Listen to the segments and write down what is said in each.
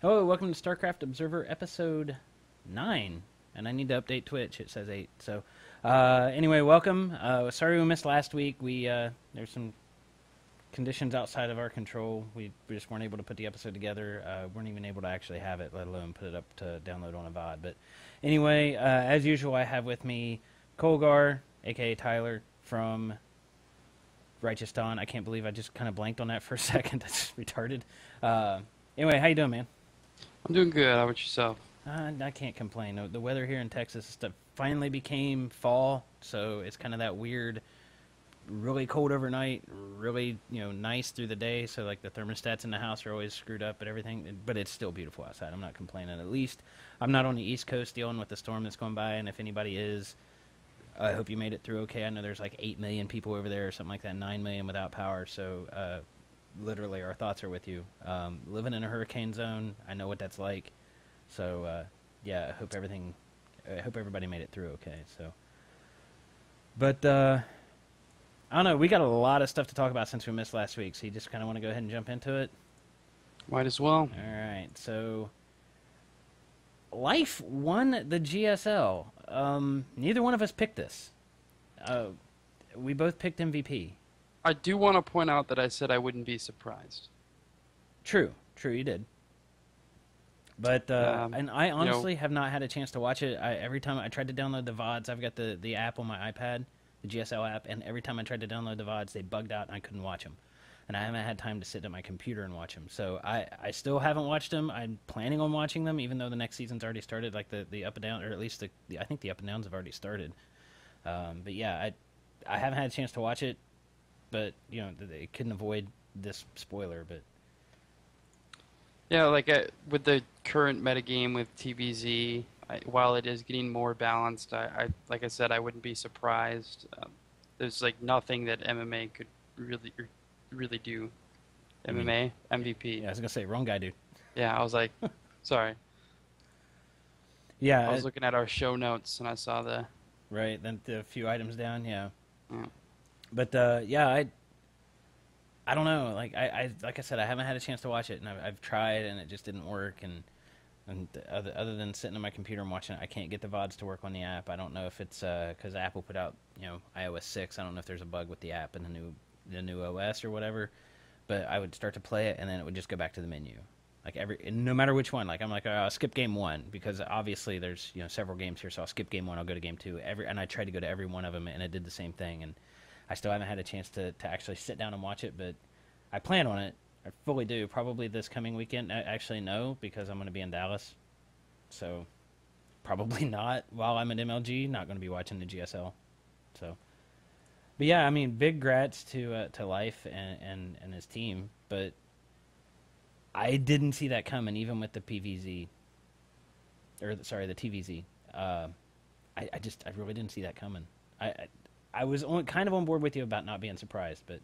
Hello, welcome to Starcraft Observer episode 9. And I need to update Twitch. It says 8. So, anyway, welcome. Sorry we missed last week. There's some conditions outside of our control. We just weren't able to put the episode together. Weren't even able to actually have it, let alone put it up to download on a VOD. But anyway, as usual, I have with me Colgar, aka Tyler, from Righteous Dawn. I can't believe I just kind of blanked on that for a second. That's retarded. Anyway, how you doing, man? I'm doing good. How about yourself? I can't complain. The weather here in Texas finally became fall, so it's kind of that weird, really cold overnight, really nice through the day. So like the thermostats in the house are always screwed up and everything, but it's still beautiful outside. I'm not complaining. At least I'm not on the East Coast dealing with the storm that's going by. And if anybody is, I hope you made it through okay. I know there's like 8 million people over there or something like that, 9 million without power. So literally, our thoughts are with you. Living in a hurricane zone, I know what that's like. So, yeah, I hope everybody made it through okay. So, but I don't know. We got a lot of stuff to talk about since we missed last week. So, you just kind of want to go ahead and jump into it. Might as well. All right. So, Life won the GSL. Neither one of us picked this. We both picked MVP. I do want to point out that I said I wouldn't be surprised. True, you did. But and I honestly have not had a chance to watch it. Every time I tried to download the VODs, I've got the app on my iPad, the GSL app, and every time I tried to download the VODs, they bugged out and I couldn't watch them. And I haven't had time to sit at my computer and watch them. So I still haven't watched them. I'm planning on watching them, even though the next season's already started, like the up and down, or at least I think the up and downs have already started. But yeah, I haven't had a chance to watch it, but they couldn't avoid this spoiler. But Yeah, like with the current metagame with TVZ, while it is getting more balanced, like I said, I wouldn't be surprised. There's like nothing that MMA could really do. MMA MVP. Yeah, I was gonna say wrong guy, dude. Yeah, I was like, sorry. Yeah, I was looking at our show notes and I saw the. Right, then the few items down, yeah. Yeah. But yeah, I don't know. Like I said, I haven't had a chance to watch it, and I've tried, and it just didn't work. And other than sitting on my computer and watching it, I can't get the VODs to work on the app. I don't know if it's because Apple put out iOS 6. I don't know if there's a bug with the app and the new OS or whatever. But I would start to play it, and then it would just go back to the menu. Like no matter which one. Like I'm like, I'll skip game 1 because obviously there's several games here, so I'll skip game 1. I'll go to game 2. And I tried to go to every one of them, and it did the same thing. And I still haven't had a chance to actually sit down and watch it, but I plan on it. I fully do. Probably this coming weekend. Actually, no, because I'm going to be in Dallas. So probably not while I'm at MLG. Not going to be watching the GSL. So, but yeah, I mean, big grats to Life and his team. But I didn't see that coming, even with the PVZ. Or, sorry, the TVZ. I really didn't see that coming. I was kind of on board with you about not being surprised, but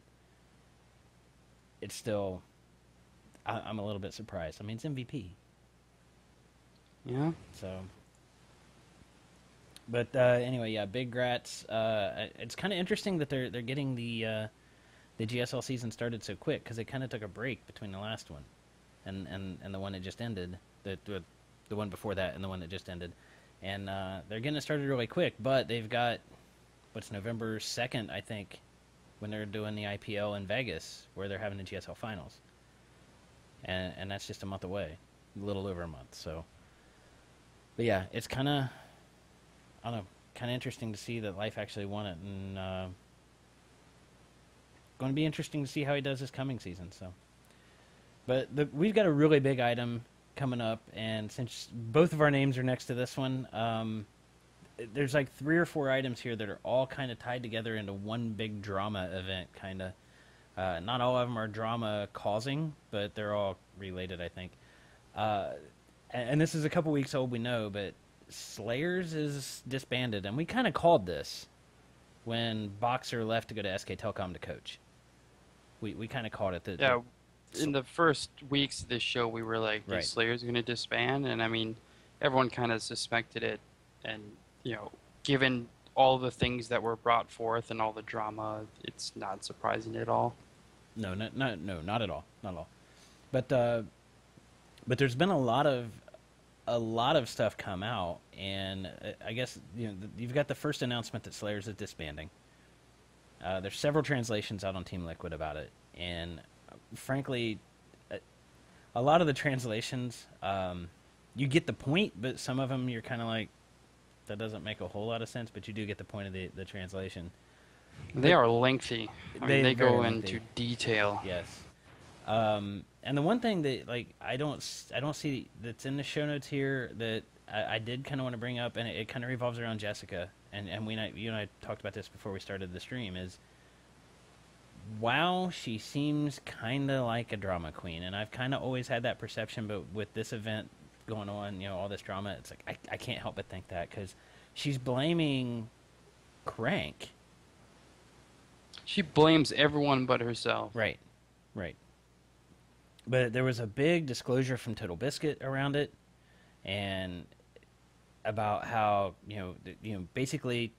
it's still, I'm a little bit surprised. I mean, it's MVP. Yeah. So, but anyway, yeah, big grats. It's kind of interesting that they're getting the GSL season started so quick because they kind of took a break between the last one and the one that just ended, the one before that and the one that just ended, and they're getting it started really quick. But they've got what's November 2nd, I think, when they're doing the IPL in Vegas, where they're having the GSL finals, and that's just a month away, a little over a month. So, but yeah, it's kind of, I don't know, kind of interesting to see that Life actually won it, and going to be interesting to see how he does this coming season. So, but we've got a really big item coming up, and since both of our names are next to this one, there's like 3 or 4 items here that are all kind of tied together into one big drama event, kind of. Not all of them are drama causing, but they're all related, I think. And this is a couple weeks old, we know, but Slayers is disbanded, and we kind of called this when Boxer left to go to SK Telecom to coach. We kind of called it. Yeah, in the first weeks of this show, we were like, Right. Slayer's going to disband, and I mean, everyone kind of suspected it, and given all the things that were brought forth and all the drama, it's not surprising at all. No, not at all, not at all. But But there's been a lot of stuff come out, and I guess you've got the first announcement that Slayers is disbanding. There's several translations out on Team Liquid about it, and frankly, a lot of the translations, you get the point, but some of them you're kind of like, that doesn't make a whole lot of sense, but you do get the point of the translation. They But are lengthy. I mean, they very go lengthy. into detail. Yes. And the one thing that like I don't see that's in the show notes here that I did kind of want to bring up, and it kind of revolves around Jessica, and you and I talked about this before we started the stream, is wow, she seems kind of like a drama queen, and I've kind of always had that perception, but with this event going on, all this drama, it's like I can't help but think that because she's blaming Crank. She blames everyone but herself. Right, right. But there was a big disclosure from Total Biscuit around it, and about how basically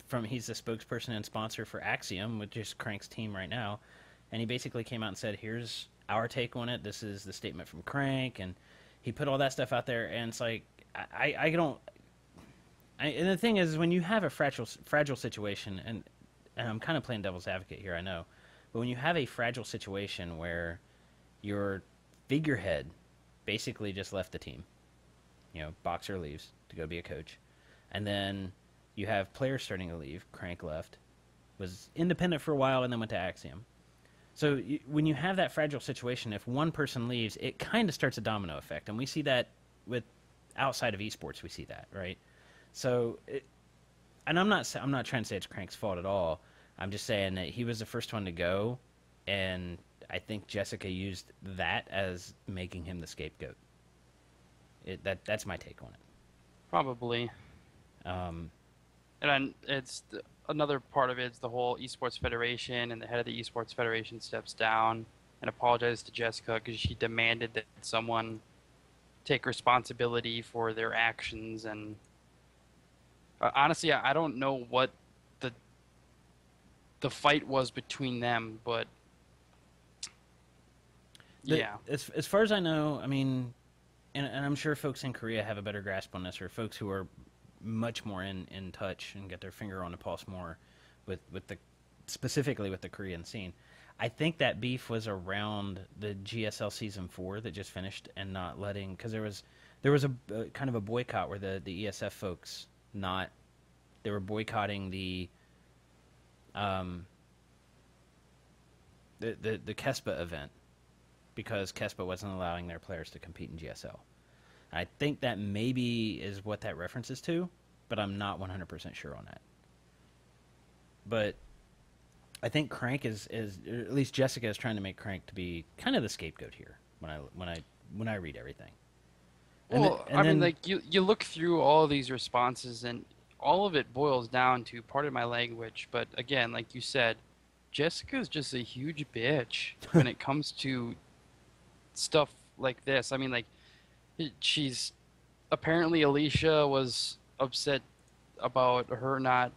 from he's the spokesperson and sponsor for Axiom, which is Crank's team right now, and he basically came out and said, "Here's our take on it. This is the statement from Crank," and he put all that stuff out there, and it's like I don't. And the thing is, when you have a fragile situation, and I'm kind of playing devil's advocate here, I know, but when you have a fragile situation where your figurehead basically just left the team, Boxer leaves to go be a coach, and then you have players starting to leave. Crank left, was independent for a while, and then went to Axiom. So when you have that fragile situation, if one person leaves, it kind of starts a domino effect, and we see that with outside of esports. We see that, right? So, and I'm not trying to say it's Crank's fault at all. I'm just saying that he was the first one to go, and I think Jessica used that as making him the scapegoat. That's my take on it. Probably. Um, Another part of it is the whole esports federation, and the head of the esports federation steps down and apologizes to Jessica because she demanded that someone take responsibility for their actions. And honestly, I don't know what the fight was between them, but yeah. As far as I know, I mean, and I'm sure folks in Korea have a better grasp on this, or folks who are much more in touch and get their finger on the pulse more with the specifically with the Korean scene. I think that beef was around the GSL season 4 that just finished, and not letting, because there was a kind of a boycott where the ESF folks they were boycotting the KESPA event because KESPA wasn't allowing their players to compete in GSL. I think that maybe is what that references to, but I'm not 100% sure on that. But I think Crank is or at least Jessica is trying to make Crank to be kind of the scapegoat here when I read everything. Well, I mean, like you look through all these responses, and all of it boils down to, pardon my language, but again, like you said, Jessica's just a huge bitch when it comes to stuff like this. I mean, like, she's apparently Alicia was upset about her not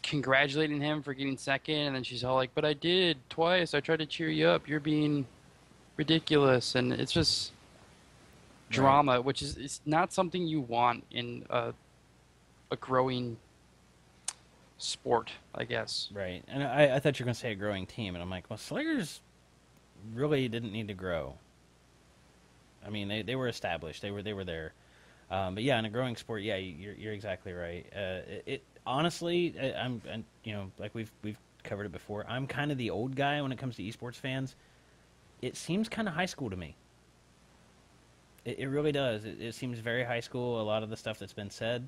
congratulating him for getting second, and then she's all like, "But I did twice. I tried to cheer you up. You're being ridiculous," and it's just drama, right, which is it's not something you want in a growing sport, I guess. Right, and I thought you were going to say a growing team, and I'm like, well, Slayers really didn't need to grow. I mean, they were established, they were there, but yeah, in a growing sport, yeah, you're exactly right. It honestly, I'm like we've covered it before. I'm kind of the old guy when it comes to esports fans. It seems kind of high school to me. It really does. It seems very high school. A lot of the stuff that's been said.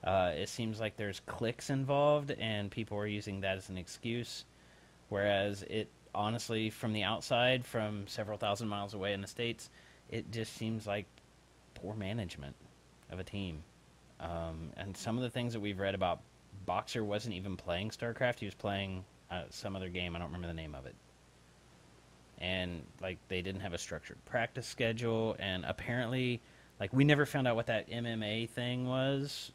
It seems like there's cliques involved, and people are using that as an excuse. Whereas it, honestly, from the outside, from several thousand miles away in the States, it just seems like poor management of a team. And some of the things that we've read about, Boxer wasn't even playing StarCraft. He was playing some other game. I don't remember the name of it. And, like, they didn't have a structured practice schedule. And apparently, like, we never found out what that MMA thing was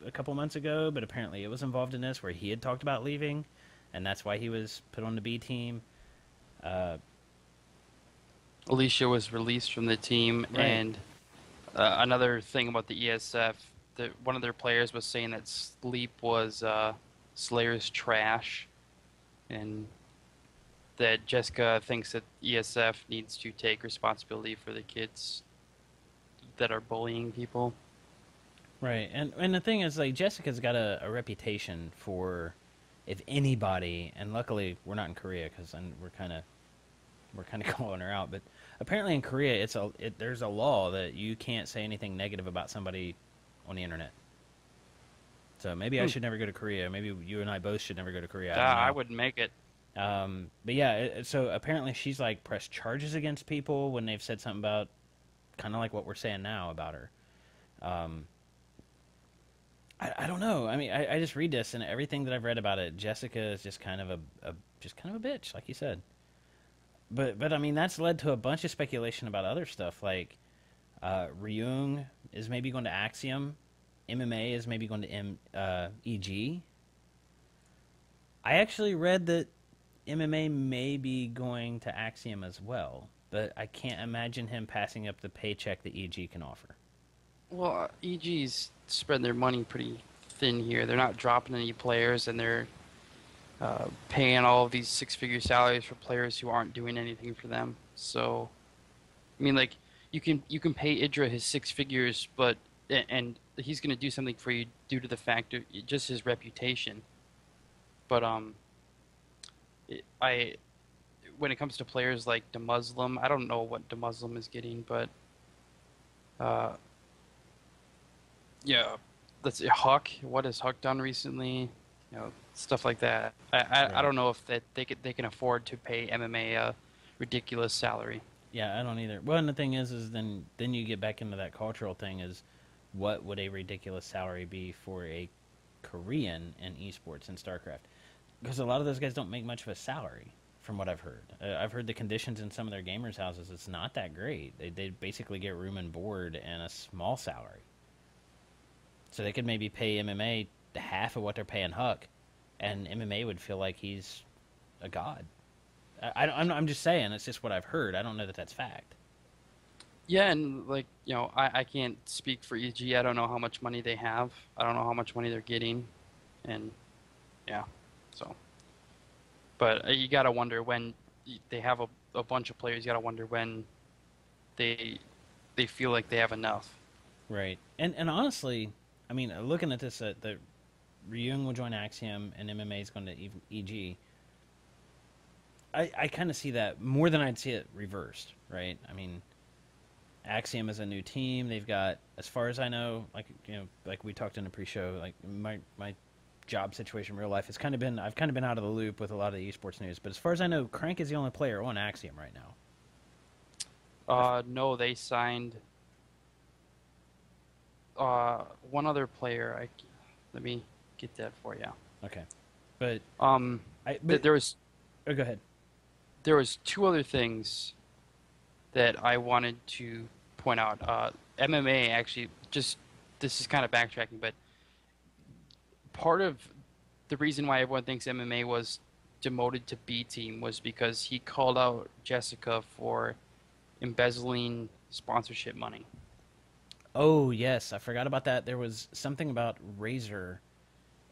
a couple months ago, but apparently it was involved in this, where he had talked about leaving, and that's why he was put on the B team. Alicia was released from the team, Right. and another thing about the ESF, that one of their players was saying that Sleep was Slayer's trash, and that Jessica thinks that ESF needs to take responsibility for the kids that are bullying people. Right. And the thing is, like, Jessica's got a reputation for, if anybody, and luckily we're not in Korea because we're kind of calling her out, but apparently in Korea there's a law that you can't say anything negative about somebody on the internet. So maybe I Hmm. should never go to Korea. Maybe you and I both should never go to Korea. I don't I know. wouldn't make it. But yeah, so apparently she's like pressed charges against people when they've said something about kind of like what we're saying now about her. Um, I don't know. I mean, I just read this and everything that I've read about it. Jessica is just kind of just kind of a bitch, like you said. But I mean, that's led to a bunch of speculation about other stuff, like Ryung is maybe going to Axiom, MMA is maybe going to EG. I actually read that MMA may be going to Axiom as well, but I can't imagine him passing up the paycheck that EG can offer. Well, EG's spread their money pretty thin here. They're not dropping any players, and they're paying all of these six-figure salaries for players who aren't doing anything for them. So, I mean, like you can pay Idra his six figures, but and he's going to do something for you due to the fact of just his reputation. But I when it comes to players like the Muslim, I don't know what the Muslim is getting, but uh, yeah, let's see, Huck. What has Huck done recently? Stuff like that. I Right. don't know if that they can afford to pay MMA a ridiculous salary. Yeah, I don't either. Well, and the thing is then you get back into that cultural thing is what would a ridiculous salary be for a Korean in esports and Starcraft? Because a lot of those guys don't make much of a salary, from what I've heard. I've heard the conditions in some of their gamers' houses. It's not that great. They basically get room and board and a small salary, so they could maybe pay MMA half of what they're paying Huck, and MMA would feel like he's a god. I'm just saying. It's just what I've heard. I don't know that that's fact. Yeah, and like, I can't speak for EG. I don't know how much money they have. I don't know how much money they're getting. And yeah, so. But you gotta wonder when they have a bunch of players, you gotta wonder when they they feel like they have enough. Right. And honestly, I mean, looking at this, the Ryung will join Axiom and MMA is going to EG. I kind of see that more than I'd see it reversed, right? I mean, Axiom is a new team. They've got, as far as I know, like we talked in the pre-show, like my job situation in real life has kind of been I've kind of been out of the loop with a lot of the esports news. But as far as I know, Crank is the only player on Axiom right now. No, they signed one other player. Let me get that for you. Okay, but Um, I th- but there was oh, go ahead. there was two other things that I wanted to point out. MMA actually just this is kind of backtracking, but part of the reason why everyone thinks MMA was demoted to B team was because he called out Jessica for embezzling sponsorship money. Oh yes, I forgot about that. There was something about Razer,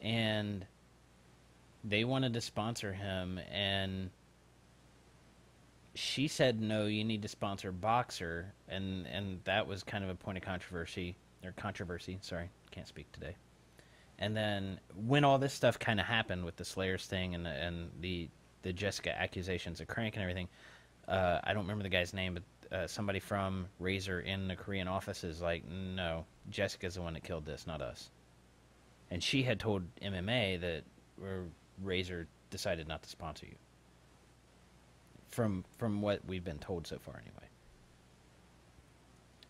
and they wanted to sponsor him, and she said no. You need to sponsor Boxer, and that was kind of a point of controversy or controversy. Sorry, can't speak today. And then when all this stuff kind of happened with the Slayers thing and the Jessica accusations of Crank and everything, I don't remember the guy's name, but somebody from Razer in the Korean office is like, no, Jessica's the one that killed this, not us. And she had told MMA that Razer decided not to sponsor you. From what we've been told so far, anyway.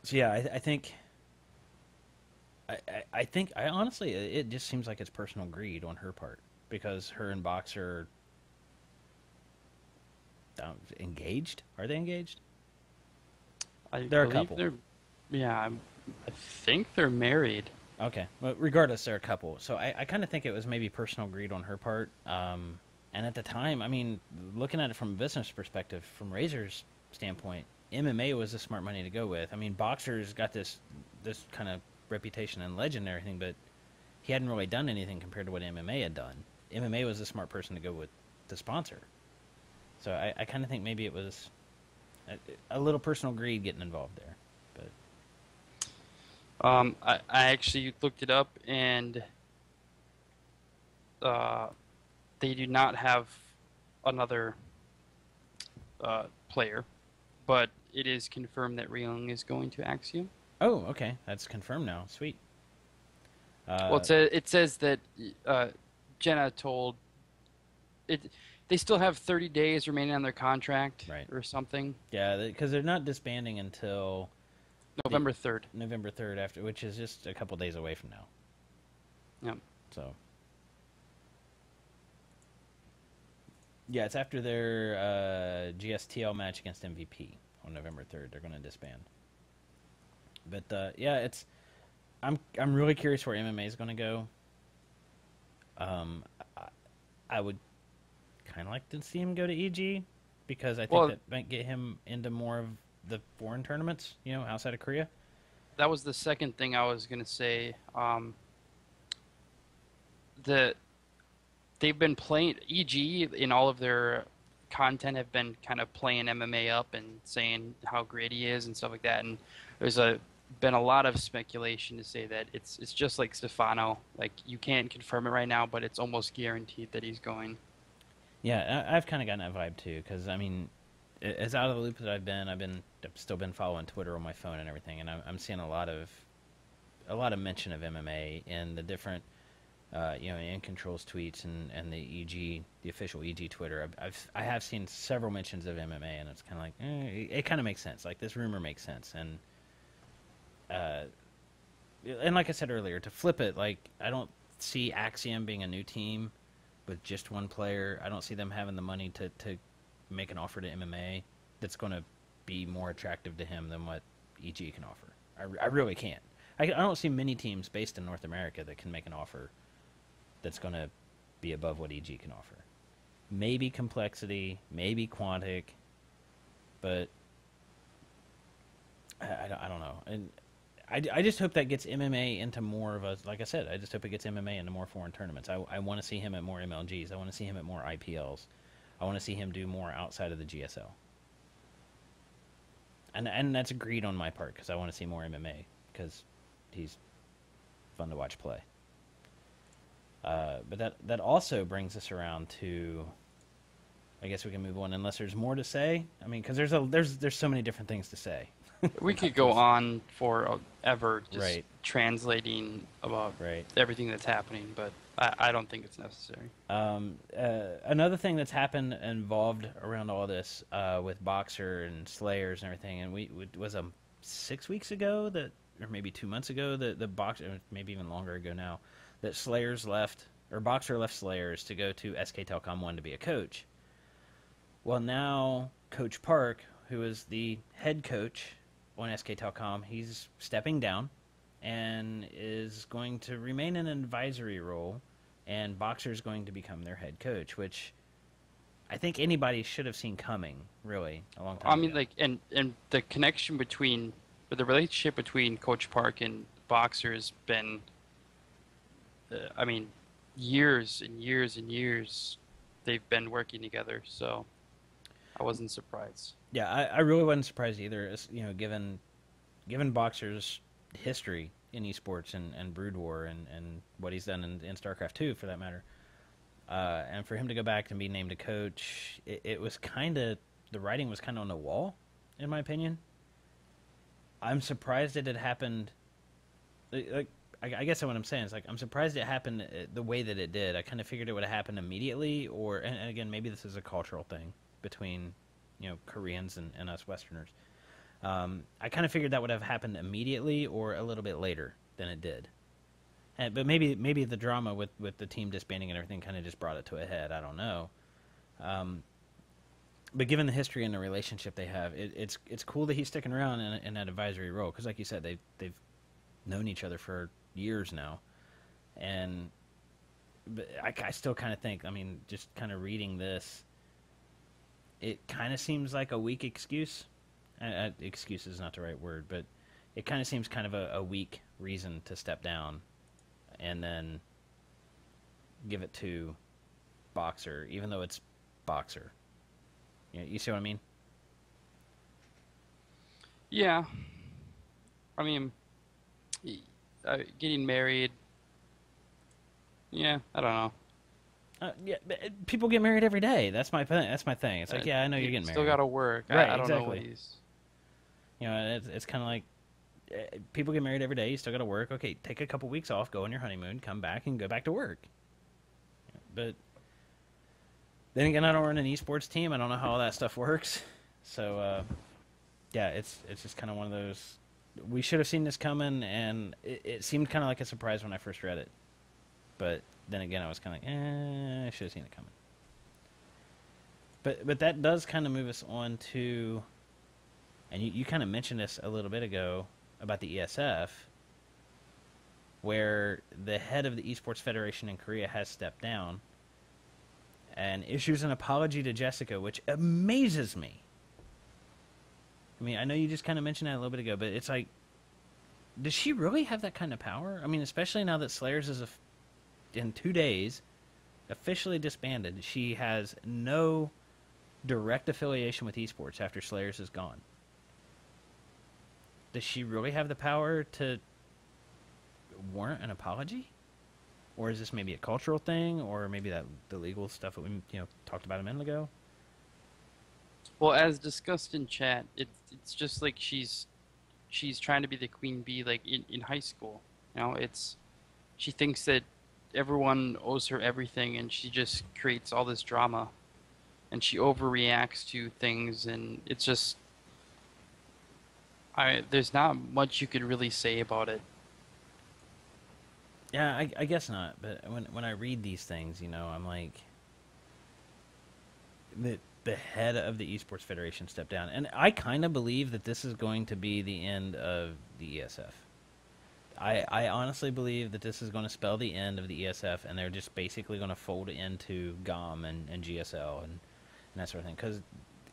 So yeah, I think I think I honestly it just seems like it's personal greed on her part because her and Boxer engaged. Are they engaged? I They're a believe couple. I think they're married. Okay. Well, regardless, they're a couple. So I kind of think it was maybe personal greed on her part. And at the time, I mean, looking at it from a business perspective, from Razor's standpoint, MMA was the smart money to go with. I mean, boxers got this kind of reputation and legend and everything, but he hadn't really done anything compared to what MMA had done. MMA was the smart person to go with the sponsor. So I kind of think maybe it was a little personal greed getting involved there. But I actually looked it up, and they do not have another player, but it is confirmed that Ryung is going to Axiom. oh, okay, that's confirmed now. Sweet. Well, it says that Jenna told it. They still have 30 days remaining on their contract, Right. or something. Yeah, because they're not disbanding until November 3rd. November 3rd, after, which is just a couple days away from now. Yep. So, yeah, it's after their GSTL match against MVP on November 3rd. They're going to disband. But yeah, I'm really curious where MMA is going to go. I would kind of like to see him go to EG because I think that might get him into more of the foreign tournaments, outside of Korea. That was the second thing I was going to say. That they've been playing EG in all of their content, have been kind of playing MMA up and saying how great he is and stuff like that. And there's been a lot of speculation to say that it's just like Stefano. Like, you can't confirm it right now, but it's almost guaranteed that he's going. Yeah, I've kind of gotten that vibe too, because I mean, as out of the loop that I've still been following Twitter on my phone and everything, and I'm seeing a lot of mention of MMA in the different, in Control's tweets and the EG, the official EG Twitter. I have seen several mentions of MMA, and it's kind of like it kind of makes sense. Like, this rumor makes sense, and like I said earlier, to flip it, like, I don't see Axiom being a new team with just one player. I don't see them having the money to make an offer to MMA that's going to be more attractive to him than what EG can offer. I really can't. I don't see many teams based in North America that can make an offer that's going to be above what EG can offer. Maybe Complexity, maybe Quantic, but I don't know. And I just hope that gets MMA into more of a, like I said, I just hope it gets MMA into more foreign tournaments. I want to see him at more MLGs. I want to see him at more IPLs. I want to see him do more outside of the GSL. And that's agreed on my part, because I want to see more MMA, because he's fun to watch play. But that also brings us around to, I guess we can move on, unless there's more to say. I mean, because there's so many different things to say. We could go on forever just Right. translating about Right. everything that's happening, but I don't think it's necessary. Another thing that's happened involved around all this with Boxer and Slayers and everything, and it was 6 weeks ago or maybe 2 months ago, that the Boxer, maybe even longer ago now, that Slayers left, or Boxer left Slayers to go to SK Telecom 1 to be a coach. Well, now Coach Park, who is the head coach on SK Telecom, he's stepping down and is going to remain in an advisory role, and Boxer is going to become their head coach, which I think anybody should have seen coming, really, a long time ago. Like, and the connection between, or the relationship between Coach Park and Boxer has been, years and years and years they've been working together, so I wasn't surprised. Yeah, I really wasn't surprised either, given Boxer's history in esports and Brood War and what he's done in Starcraft 2, for that matter. And for him to go back and be named a coach, it was kind of, the writing was kind of on the wall, in my opinion. I'm surprised it had happened. Like, I guess what I'm saying is, like, I'm surprised it happened the way that it did. I kind of figured it would have happened immediately, and again, maybe this is a cultural thing between, Koreans and us Westerners. I kind of figured that would have happened immediately or a little bit later than it did. But maybe the drama with the team disbanding and everything kind of just brought it to a head. I don't know. But given the history and the relationship they have, it's cool that he's sticking around in that advisory role, because, like you said, they've known each other for years now, but I still kind of think, I mean, just kind of reading this, it kind of seems like a weak excuse. excuse is not the right word, but it kind of seems kind of a weak reason to step down and then give it to Boxer, even though it's Boxer. You see what I mean? Yeah, I mean, getting married. Yeah, I don't know. Yeah, people get married every day. That's my thing. That's my thing. It's like, yeah, I know you're getting Still married. got to work. Right, I don't know what exactly. he's. It's kind of like people get married every day. You still got to work. Okay, take a couple weeks off, go on your honeymoon, come back, and go back to work. But then again, I don't run an esports team. I don't know how all that stuff works. So yeah, it's just kind of one of those. We should have seen this coming, and it seemed kind of like a surprise when I first read it. But then again, I was kind of like, I should have seen it coming. But that does kind of move us on to, and you kind of mentioned this a little bit ago about the ESF, where the head of the Esports Federation in Korea has stepped down and issues an apology to Jessica, which amazes me. I mean, I know you just kind of mentioned that a little bit ago, but it's like, does she really have that kind of power? I mean, especially now that Slayers is in 2 days officially disbanded. She has no direct affiliation with esports after Slayers is gone. Does she really have the power to warrant an apology? Or is this maybe a cultural thing, or maybe the legal stuff that we talked about a minute ago? Well, as discussed in chat, it's just like she's trying to be the queen bee, like in high school. She thinks that everyone owes her everything, and she just creates all this drama, and she overreacts to things, and it's just there's not much you could really say about it. Yeah, I guess not. But when I read these things, I'm like, the head of the Esports Federation stepped down, and I kind of believe that this is going to be the end of the ESF. I honestly believe that this is going to spell the end of the ESF, and they're just basically going to fold into GOM and GSL and that sort of thing. Because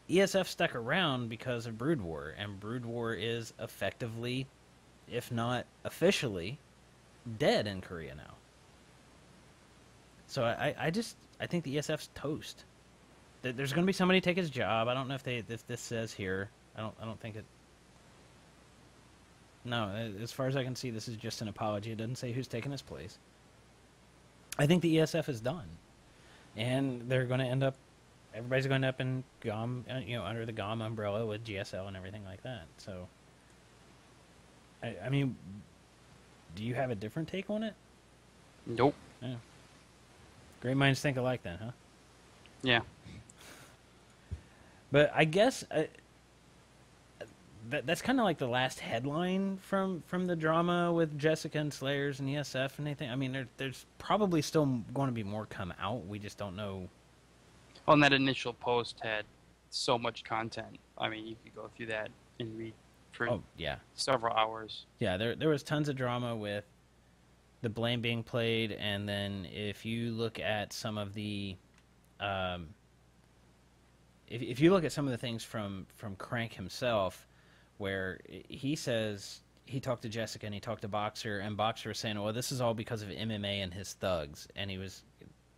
ESF stuck around because of Brood War, and Brood War is effectively, if not officially, dead in Korea now. So I think the ESF's toast. There's going to be somebody take his job. I don't know if this says here. I don't think it. No, as far as I can see, this is just an apology. It doesn't say who's taking his place. I think the ESF is done, and they're going to end up. Everybody's going to end up in GOM, under the GOM umbrella with GSL and everything like that. So, I mean, do you have a different take on it? Nope. Yeah. Great minds think alike, then, huh? Yeah. But I guess that's kind of like the last headline from the drama with Jessica and Slayers and ESF and anything. I mean, there's probably still going to be more come out. We just don't know. Well, and that initial post had so much content. I mean, you could go through that and read for several hours. Yeah, there was tons of drama with the blame being played, and then if you look at some of the if you look at some of the things from Crank himself, where he says he talked to Jessica and he talked to Boxer, and Boxer was saying, well, this is all because of MMA and his thugs, and he was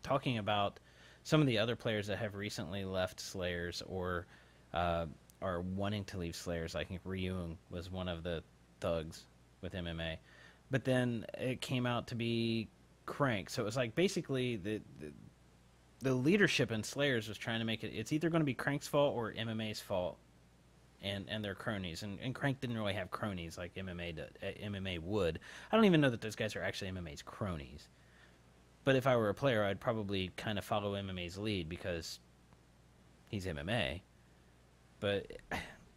talking about some of the other players that have recently left Slayers or are wanting to leave Slayers. I think Ryung was one of the thugs with MMA. But then it came out to be Crank. So it was like basically the leadership in Slayers was trying to make it, it's either going to be Crank's fault or MMA's fault and their cronies. And Crank didn't really have cronies like MMA would. I don't even know that those guys are actually MMA's cronies. But if I were a player, I'd probably kind of follow MMA's lead because he's MMA. But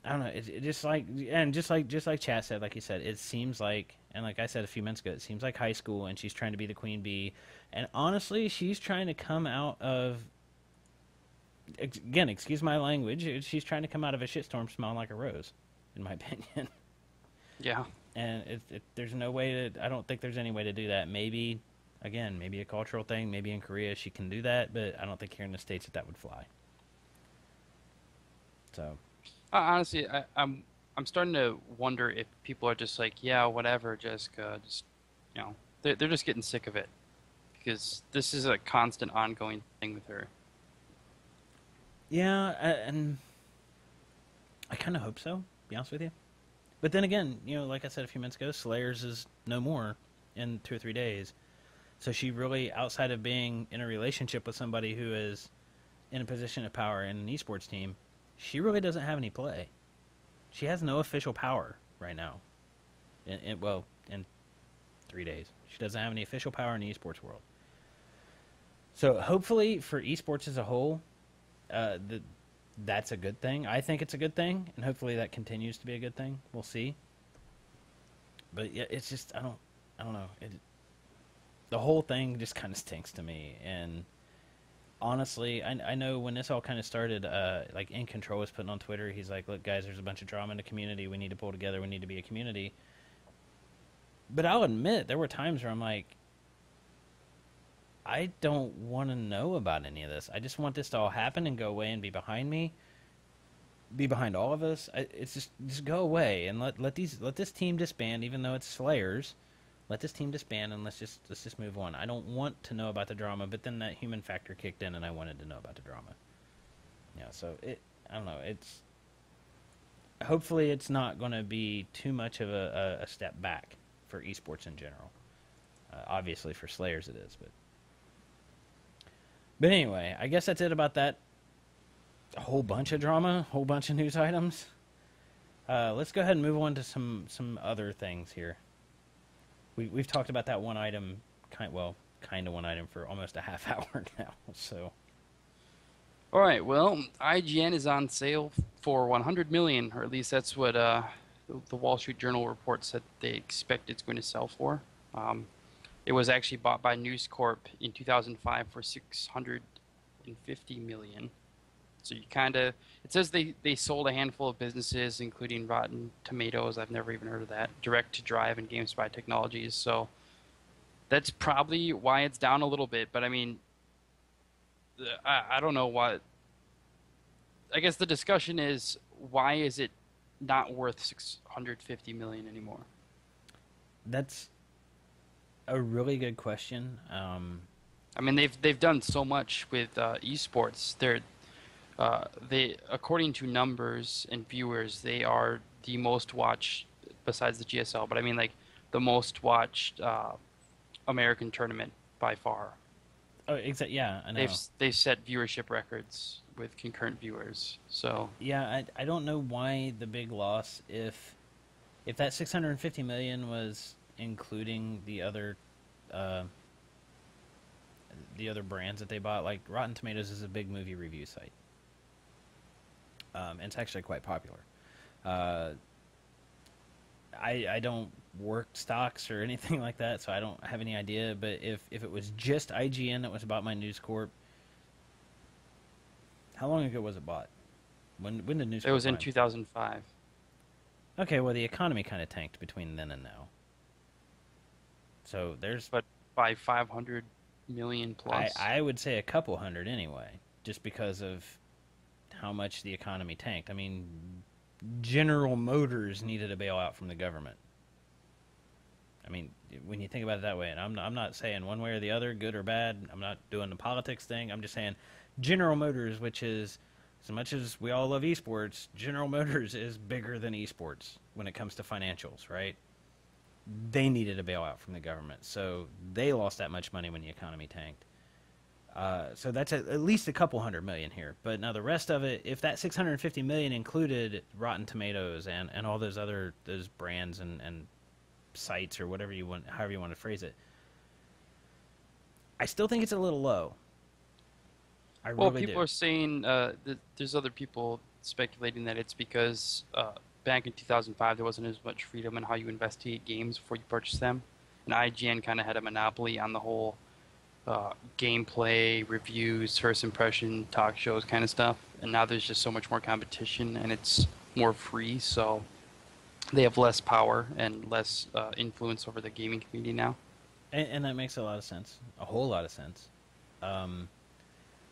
I don't know. It just like, and just like Chat said, like he said, it seems like, and like I said a few minutes ago, it seems like high school, and she's trying to be the queen bee. And honestly, she's trying to come out of, again, excuse my language, she's trying to come out of a shitstorm smelling like a rose, in my opinion. Yeah. And there's no way to, I don't think there's any way to do that. Maybe, again, maybe a cultural thing, maybe in Korea she can do that, but I don't think here in the States that would fly. So, Honestly, I'm starting to wonder if people are just like, yeah, whatever, Jessica, just they're just getting sick of it because this is a constant, ongoing thing with her. Yeah, and I kind of hope so. Be honest with you. But then again, like I said a few minutes ago, Slayers is no more in 2 or 3 days. So she really, outside of being in a relationship with somebody who is in a position of power in an esports team, she really doesn't have any play. She has no official power right now. In 3 days, she doesn't have any official power in the esports world. So hopefully for esports as a whole, that's a good thing. I think it's a good thing, and hopefully that continues to be a good thing. We'll see. But yeah, it's just I don't know. The whole thing just kind of stinks to me. And honestly, I know when this all kind of started, like In Control was putting on Twitter, he's like, "Look, guys, there's a bunch of drama in the community. We need to pull together. We need to be a community." But I'll admit, there were times where I'm like, I don't want to know about any of this. I just want this to all happen and go away and be behind me, be behind all of us. It's just go away and let this team disband, even though it's Slayers. Let this team disband and let's just move on. I don't want to know about the drama, but then that human factor kicked in and I wanted to know about the drama. Yeah, so I don't know. It's hopefully it's not going to be too much of a step back for esports in general. Obviously for Slayers it is, but anyway, I guess that's it about that. A whole bunch of drama, whole bunch of news items. Let's go ahead and move on to some other things here. We've talked about that one item, kind of one item for almost a half hour now. So, All right, well, IGN is on sale for 100 million, or at least that's what the Wall Street Journal report said they expect it's going to sell for. It was actually bought by News Corp in 2005 for 650 million. So it says they sold a handful of businesses, including Rotten Tomatoes. I've never even heard of that. Direct to Drive and GameSpy Technologies. So that's probably why it's down a little bit. But I mean, I don't know what. I guess the discussion is why is it not worth 650 million anymore? that's a really good question. I mean, they've done so much with esports. They, according to numbers and viewers, they are the most watched besides the GSL. But I mean, like the most watched American tournament by far. Oh, yeah, I know. They've set viewership records with concurrent viewers. So Yeah, I don't know why the big loss if that 650 million was including uh, the other brands that they bought. Like Rotten Tomatoes is a big movie review site. And it's actually quite popular. Uh, I don't work stocks or anything like that, so I don't have any idea. But if it was just IGN that was bought by News Corp, how long ago was it bought? When did News it Corp was in buy 'em? 2005. Okay, well the economy kind of tanked between then and now. So there's But by 500 million plus. I would say a couple hundred anyway, just because of how much the economy tanked. I mean, General Motors needed a bailout from the government. I mean, when you think about it that way, and I'm not saying one way or the other, good or bad. I'm not doing the politics thing. I'm just saying General Motors, which is, as much as we all love esports, General Motors is bigger than esports when it comes to financials, right? They needed a bailout from the government, so they lost that much money when the economy tanked. So that's at least a couple hundred million here. But now the rest of it, if that 650 million included Rotten Tomatoes and all those brands and sites or whatever you want, however you want to phrase it, I still think it's a little low. I Well, really people do. are saying there's other people speculating that it's because back in 2005 there wasn't as much freedom in how you investigate games before you purchase them, and IGN kind of had a monopoly on the whole gameplay, reviews, first impression, talk shows kind of stuff. And now there's just so much more competition and it's more free, so they have less power and less influence over the gaming community now. And that makes a lot of sense, a whole lot of sense. Um,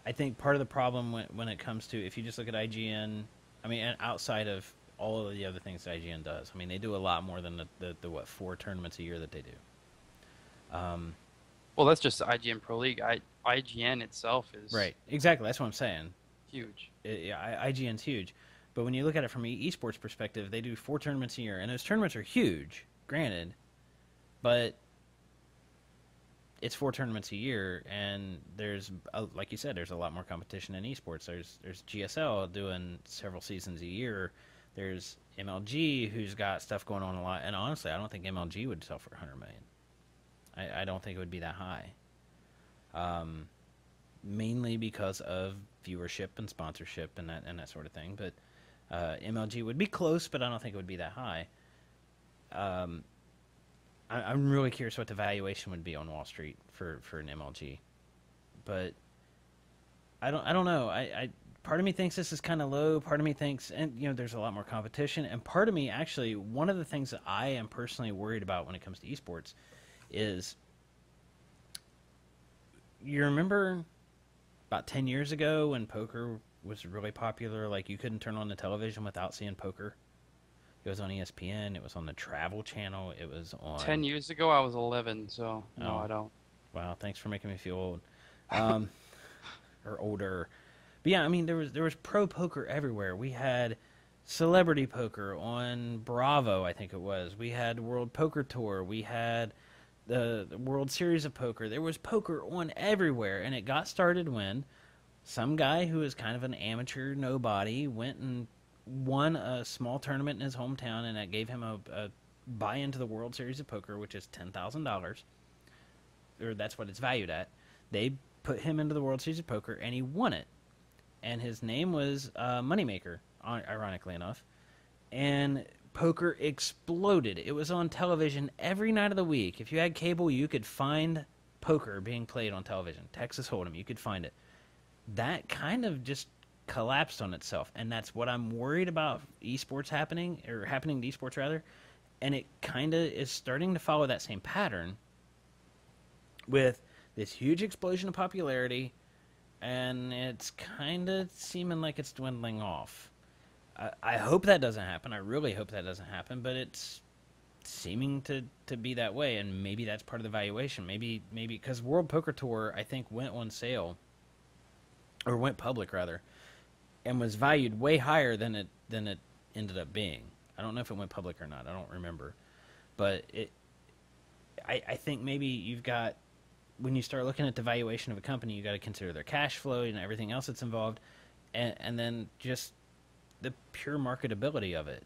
I think part of the problem when it comes to, if you just look at IGN, I mean, and outside of all of the other things that IGN does, I mean, they do a lot more than the what 4 tournaments a year that they do. Um, Well, that's just the IGN Pro League. IGN itself is right, exactly. That's what I'm saying. huge. Yeah, IGN's huge, but when you look at it from an esports perspective, they do 4 tournaments a year, and those tournaments are huge, granted, but it's 4 tournaments a year, and like you said, there's a lot more competition in esports. There's GSL doing several seasons a year. There's MLG who's got stuff going on a lot, and honestly, I don't think MLG would sell for 100 million. I don't think it would be that high. Mainly because of viewership and sponsorship and that sort of thing. But MLG would be close, but I don't think it would be that high. I'm really curious what the valuation would be on Wall Street for an MLG, but I don't know. I part of me thinks this is kind of low. Part of me thinks, and there's a lot more competition. And part of me actually, one of the things that I am personally worried about when it comes to esports is, you remember about 10 years ago when poker was really popular? Like, you couldn't turn on the television without seeing poker. It was on ESPN. It was on the Travel Channel. It was on. 10 years ago, I was 11, so no, I don't. Wow, thanks for making me feel old, or older. But yeah, I mean, there was pro poker everywhere. We had Celebrity Poker on Bravo, I think it was. We had World Poker Tour. We had the World Series of Poker. There was poker on everywhere, and it got started when some guy who was kind of an amateur nobody went and won a small tournament in his hometown, and that gave him a buy into the World Series of Poker, which is $10,000, or that's what it's valued at. They put him into the World Series of Poker, and he won it. And his name was Moneymaker, ironically enough. And poker exploded. It was on television every night of the week. If you had cable, you could find poker being played on television. Texas Hold'em, you could find it. That kind of just collapsed on itself, and that's what I'm worried about happening to esports rather. And it kind of is starting to follow that same pattern with this huge explosion of popularity, and it's kind of seeming like it's dwindling off. I hope that doesn't happen. I really hope that doesn't happen, but it's seeming to be that way, and maybe that's part of the valuation. Maybe because World Poker Tour, I think, went on sale, or went public rather, and was valued way higher than it ended up being. I don't know if it went public or not. I don't remember, but I think maybe you've got, when you start looking at the valuation of a company, you got to consider their cash flow and everything else that's involved, and then just the pure marketability of it.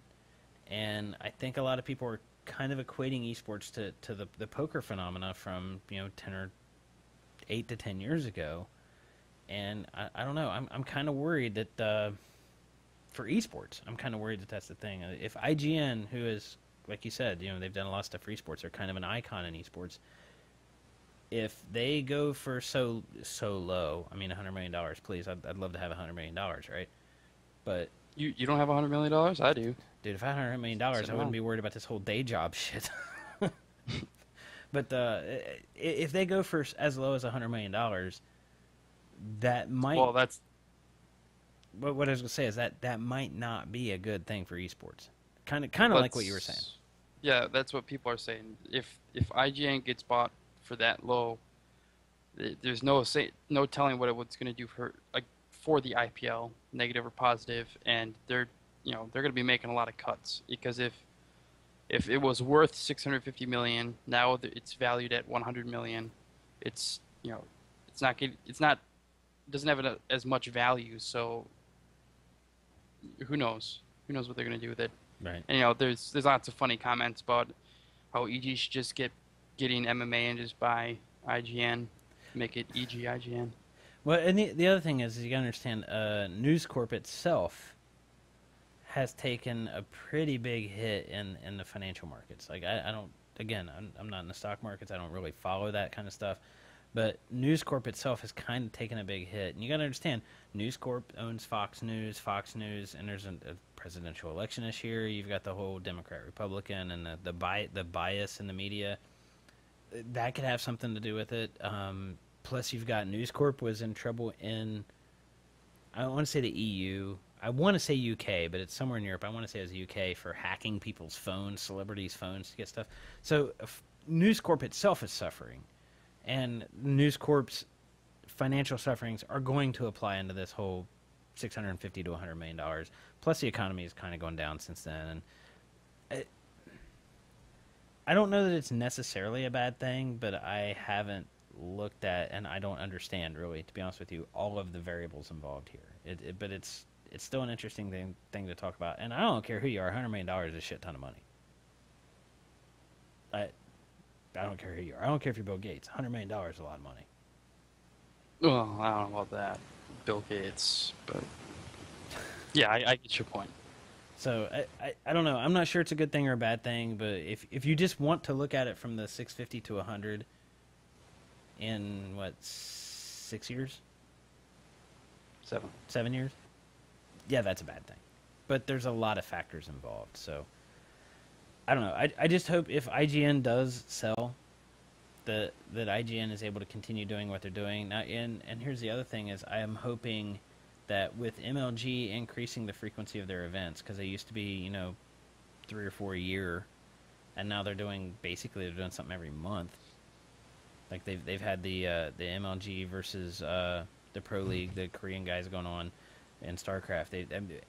And I think a lot of people are kind of equating esports to the poker phenomena from 10 or 8 to 10 years ago. And I don't know. I'm kind of worried that for esports, I'm kind of worried that that's the thing. If IGN, who is, like you said, they've done a lot of stuff for esports, they're kind of an icon in esports. If they go for so low, I mean, $100 million, please. I'd love to have $100 million, right? But You don't have $100 million? I do. dude, if I had $100 million, I wouldn't be worried about this whole day job shit. But if they go for as low as $100 million, that might. Well, that's. What I was gonna say is that might not be a good thing for esports. Kind of like what you were saying. Yeah, that's what people are saying. If IGN gets bought for that low, there's no telling what it's going to do for the IPL, negative or positive, and they're going to be making a lot of cuts, because if it was worth 650 million, now it's valued at 100 million. It's doesn't have as much value, so who knows what they're going to do with it. Right. And there's lots of funny comments about how EG should just getting MMA and just buy IGN, make it EG IGN. Well, and the other thing is you gotta understand, News Corp itself has taken a pretty big hit in the financial markets. Like, I don't, again, I'm not in the stock markets. I don't really follow that kind of stuff. But News Corp itself has kind of taken a big hit. And you got to understand, News Corp owns Fox News, and there's a presidential election this year. You've got the whole Democrat-Republican and the bias in the media. That could have something to do with it. Plus, you've got News Corp was in trouble in, I don't want to say the EU. I want to say UK, but it's somewhere in Europe. I want to say it was UK for hacking people's phones, celebrities' phones to get stuff. So News Corp itself is suffering, and News Corp's financial sufferings are going to apply into this whole 650 to 100 million dollars. Plus, the economy is kind of going down since then, and I don't know that it's necessarily a bad thing, but I haven't looked at and I don't understand really, to be honest with you, all of the variables involved here. But it's still an interesting thing to talk about, and I don't care who you are. $100 million is a shit ton of money. I don't care who you are. I don't care if you're Bill Gates. $100 million is a lot of money. Well, I don't know about that, Bill Gates, but yeah, I get your point. So I don't know. I'm not sure it's a good thing or a bad thing, but if you just want to look at it from the 650 to 100 in what 6 years, 7 years, yeah, that's a bad thing. But there's a lot of factors involved, so I don't know. I just hope if IGN does sell, that IGN is able to continue doing what they're doing now. And here's the other thing: is I am hoping that with MLG increasing the frequency of their events, because they used to be 3 or 4 a year, and now they're doing something every month. Like they've had the MLG versus the Pro League, the Korean guys going on in Starcraft.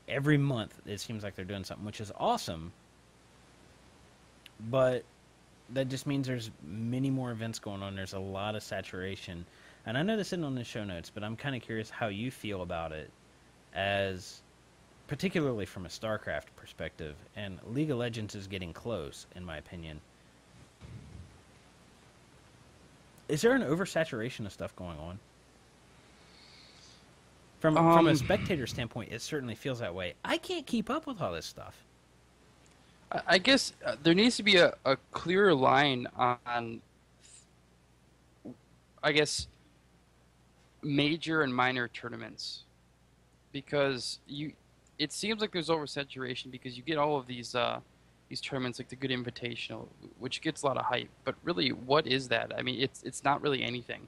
Every month it seems like they're doing something, which is awesome. But that just means there's many more events going on. There's a lot of saturation. And I know this isn't on the show notes, but I'm kind of curious how you feel about it, as particularly from a StarCraft perspective. And League of Legends is getting close, in my opinion. Is there an oversaturation of stuff going on? From a spectator standpoint, it certainly feels that way. I can't keep up with all this stuff. I guess there needs to be a clearer line on, I guess, major and minor tournaments, because it seems like there's oversaturation because you get all of these tournaments like the Good Invitational, which gets a lot of hype, but really, what is that? I mean, it's not really anything.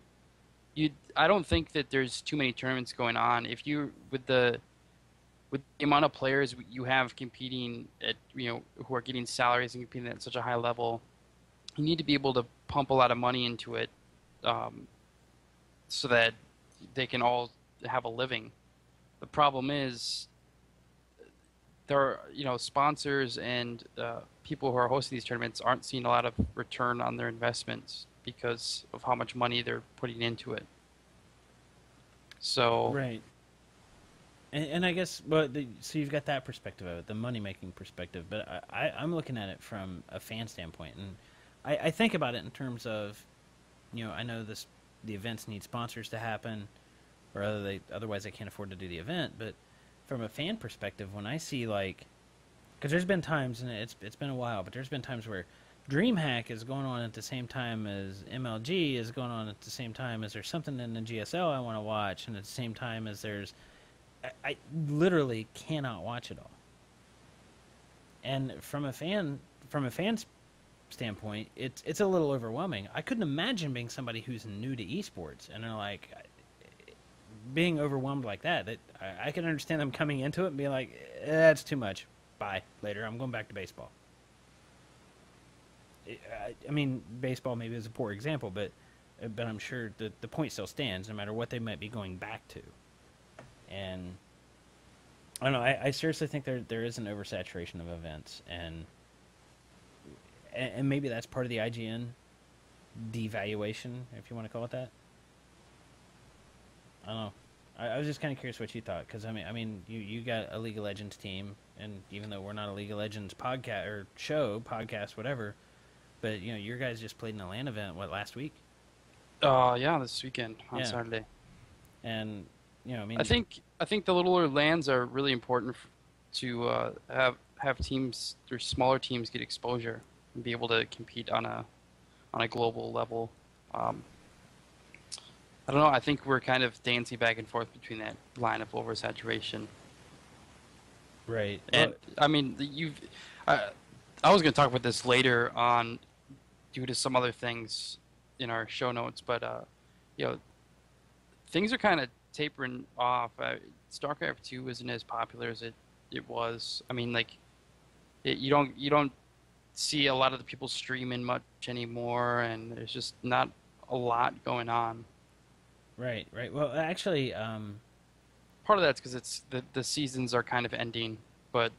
I don't think that there's too many tournaments going on. If you with the amount of players you have competing at who are getting salaries and competing at such a high level, you need to be able to pump a lot of money into it, so that they can all have a living. The problem is there are sponsors and people who are hosting these tournaments aren't seeing a lot of return on their investments because of how much money they're putting into it. So right. And I guess, so you've got that perspective of it, the money-making perspective, but I'm looking at it from a fan standpoint, and I think about it in terms of, I know the events need sponsors to happen, or otherwise they can't afford to do the event, but from a fan perspective, when I see, because there's been times, and it's been a while, but there's been times where DreamHack is going on at the same time as MLG is going on at the same time as there's something in the GSL I want to watch, and at the same time as there's I literally cannot watch it all. And from a fan's standpoint, it's a little overwhelming. I couldn't imagine being somebody who's new to esports and they're being overwhelmed like that. That I can understand them coming into it and being like, "That's too much. Bye. Later. I'm going back to baseball." I mean, baseball maybe is a poor example, but I'm sure the point still stands, no matter what they might be going back to. And I don't know. I seriously think there is an oversaturation of events, and maybe that's part of the IGN devaluation, if you want to call it that. I don't know. I was just kind of curious what you thought, because I mean, you got a League of Legends team, and even though we're not a League of Legends podcast or podcast, whatever, but your guys just played in a LAN event last week? Yeah, this weekend on Saturday. And I mean, I think the littler LANs are really important to have teams or smaller teams get exposure and be able to compete on a global level. I don't know. I think we're kind of dancing back and forth between that line of oversaturation. Right. And I mean, I was going to talk about this later on, due to some other things in our show notes, but things are kind of tapering off. StarCraft 2 isn't as popular as it was. I mean, like you don't see a lot of the people streaming much anymore, and there's just not a lot going on. Right, right. Well, actually, Part of that's because it's the seasons are kind of ending, but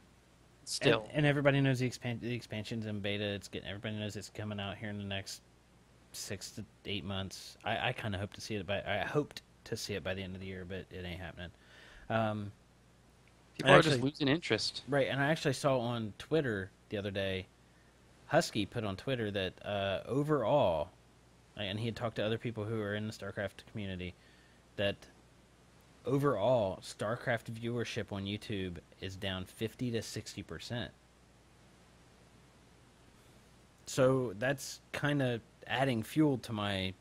still. and everybody knows the expansion's in beta. It's getting everybody knows it's coming out here in the next 6 to 8 months. I kind of hope to see it by I hoped to see it by the end of the year, but it ain't happening. Um, People and are just actually, losing interest. right, and I actually saw on Twitter the other day, Husky put on Twitter that overall, and he had talked to other people who are in the StarCraft community, that overall StarCraft viewership on YouTube is down 50 to 60%. So that's kind of adding fuel to my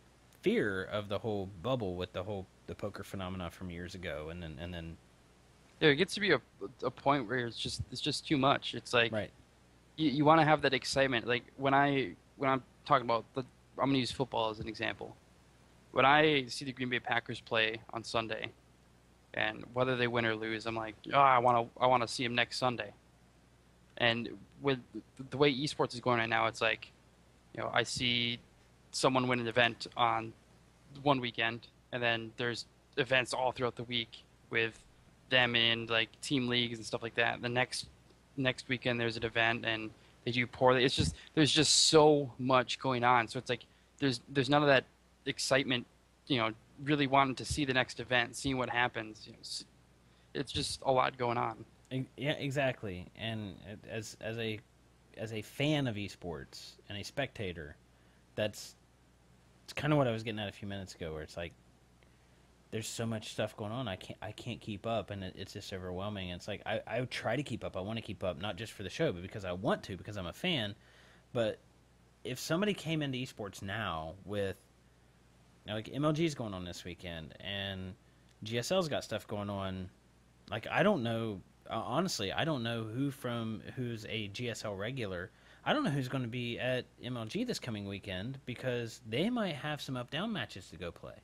fear of the whole bubble with the poker phenomena from years ago, and then Yeah, it gets to be a point where it's just too much. It's like right, you want to have that excitement. Like when I'm talking about I'm gonna use football as an example. When I see the Green Bay Packers play on Sunday, and whether they win or lose, I'm like, oh, I want to see them next Sunday. And with the way esports is going right now, it's like, I see someone win an event on one weekend, and then there's events all throughout the week with them in like team leagues and stuff like that. The next weekend there's an event and they do poorly. It's just there's just so much going on. So it's like there's none of that excitement, really wanting to see the next event, seeing what happens. It's just a lot going on. yeah, exactly. And as a fan of esports and a spectator, that's it's kind of what I was getting at a few minutes ago, where it's like there's so much stuff going on. I can't keep up, and it's just overwhelming. And it's like I try to keep up. I want to keep up, not just for the show, but because I want to, because I'm a fan. But if somebody came into esports now with, like MLG's going on this weekend, and GSL's got stuff going on, like I don't know. Honestly, I don't know who's a GSL regular. I don't know who's going to be at MLG this coming weekend because they might have some up down matches to go play.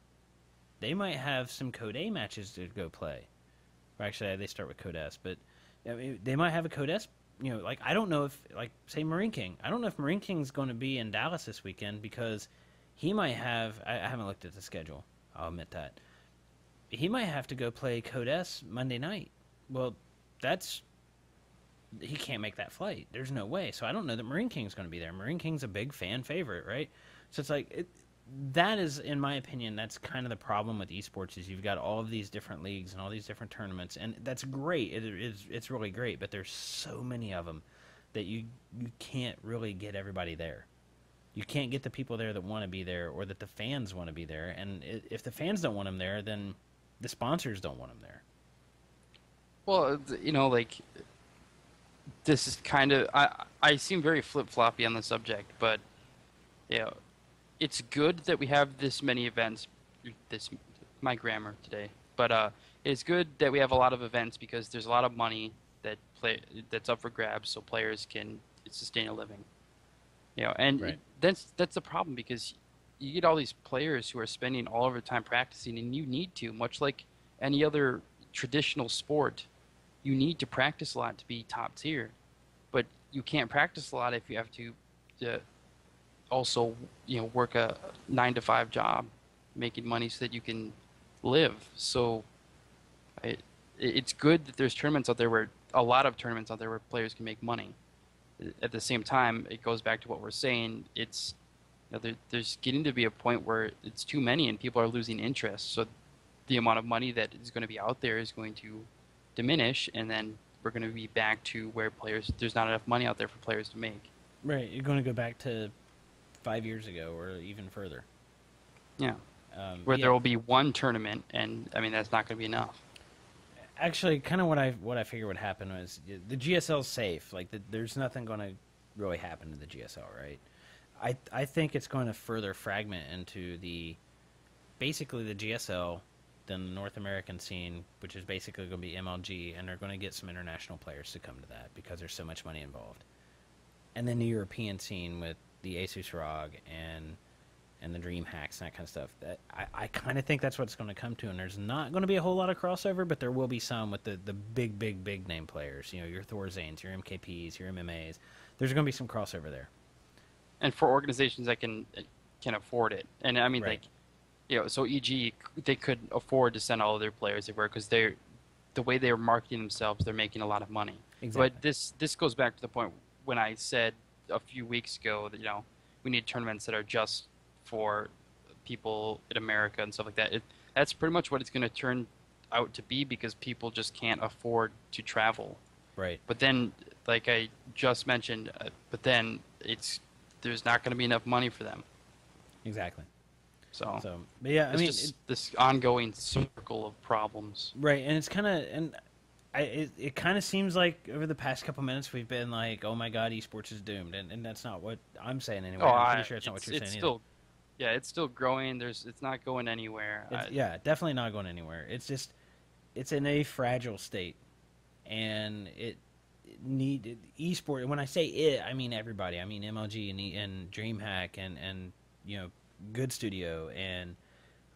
They might have some Code A matches to go play. Or actually, they start with Code S, but I mean, they might have a Code S. Like I don't know if, like, say Marine King. I don't know if Marine King's going to be in Dallas this weekend because he might have. I haven't looked at the schedule. I'll admit that he might have to go play Code S Monday night. Well, that's he can't make that flight. There's no way. So I don't know that Marine King's going to be there. Marine King's a big fan favorite, right? So it's like that is, in my opinion, that's kind of the problem with esports is you've got all of these different leagues and all these different tournaments, and that's great. It's really great, but there's so many of them that you can't really get everybody there. You can't get the people there that want to be there or that the fans want to be there. And if the fans don't want them there, then the sponsors don't want them there. Well, like this is kind of I seem very flip floppy on the subject, but you know, it's good that we have this many events. This my grammar today, but it's good that we have a lot of events because there's a lot of money that's up for grabs, so players can sustain a living. And Right. that's the problem because you get all these players who are spending all of their time practicing, and you need to, much like any other traditional sport, you need to practice a lot to be top tier. But you can't practice a lot if you have to also work a 9 to 5 job, making money so that you can live. So it's good that there's tournaments out there where a lot of tournaments out there where players can make money. At the same time, it goes back to what we're saying. It's there's getting to be a point where it's too many and people are losing interest. So the amount of money that is going to be out there is going to diminish, and then we're going to be back to where there's not enough money out there for players to make. Right. You're going to go back to 5 years ago or even further. Yeah. Where Yeah. there will be one tournament, and I mean that's not going to be enough. Actually, kind of what I figured would happen was the GSL's safe. Like there's nothing going to really happen to the GSL, right? I think it's going to further fragment into basically the GSL, then the North American scene, which is basically going to be MLG, and they're going to get some international players to come to that because there's so much money involved. And then the European scene with the Asus ROG and and the dream hacks and that kind of stuff. That I kind of think that's what it's going to come to, and there's not going to be a whole lot of crossover, but there will be some with the big name players. You know, your Thorzanes, your MKPs, your MMAs. There's going to be some crossover there. And for organizations that can afford it, and I mean, Right. like, you know, so EG, they could afford to send all of their players everywhere because the way they're marketing themselves, they're making a lot of money. Exactly. But this goes back to the point when I said a few weeks ago that, you know, we need tournaments that are just for people in America and stuff like that. That's pretty much what it's going to turn out to be because people just can't afford to travel. Right. But then, like I just mentioned, but then there's not going to be enough money for them. Exactly. So, but yeah, I mean, just this ongoing circle of problems. right, and it's kind of, and it kind of seems like over the past couple minutes we've been like, oh my god, esports is doomed, and that's not what I'm saying anyway. I'm pretty sure it's not what you're saying still, yeah, it's still growing. It's not going anywhere. Yeah, definitely not going anywhere. It's just, it's in a fragile state, and it need esport. And when I say it, I mean everybody. I mean MLG and DreamHack and you know, Good Studio and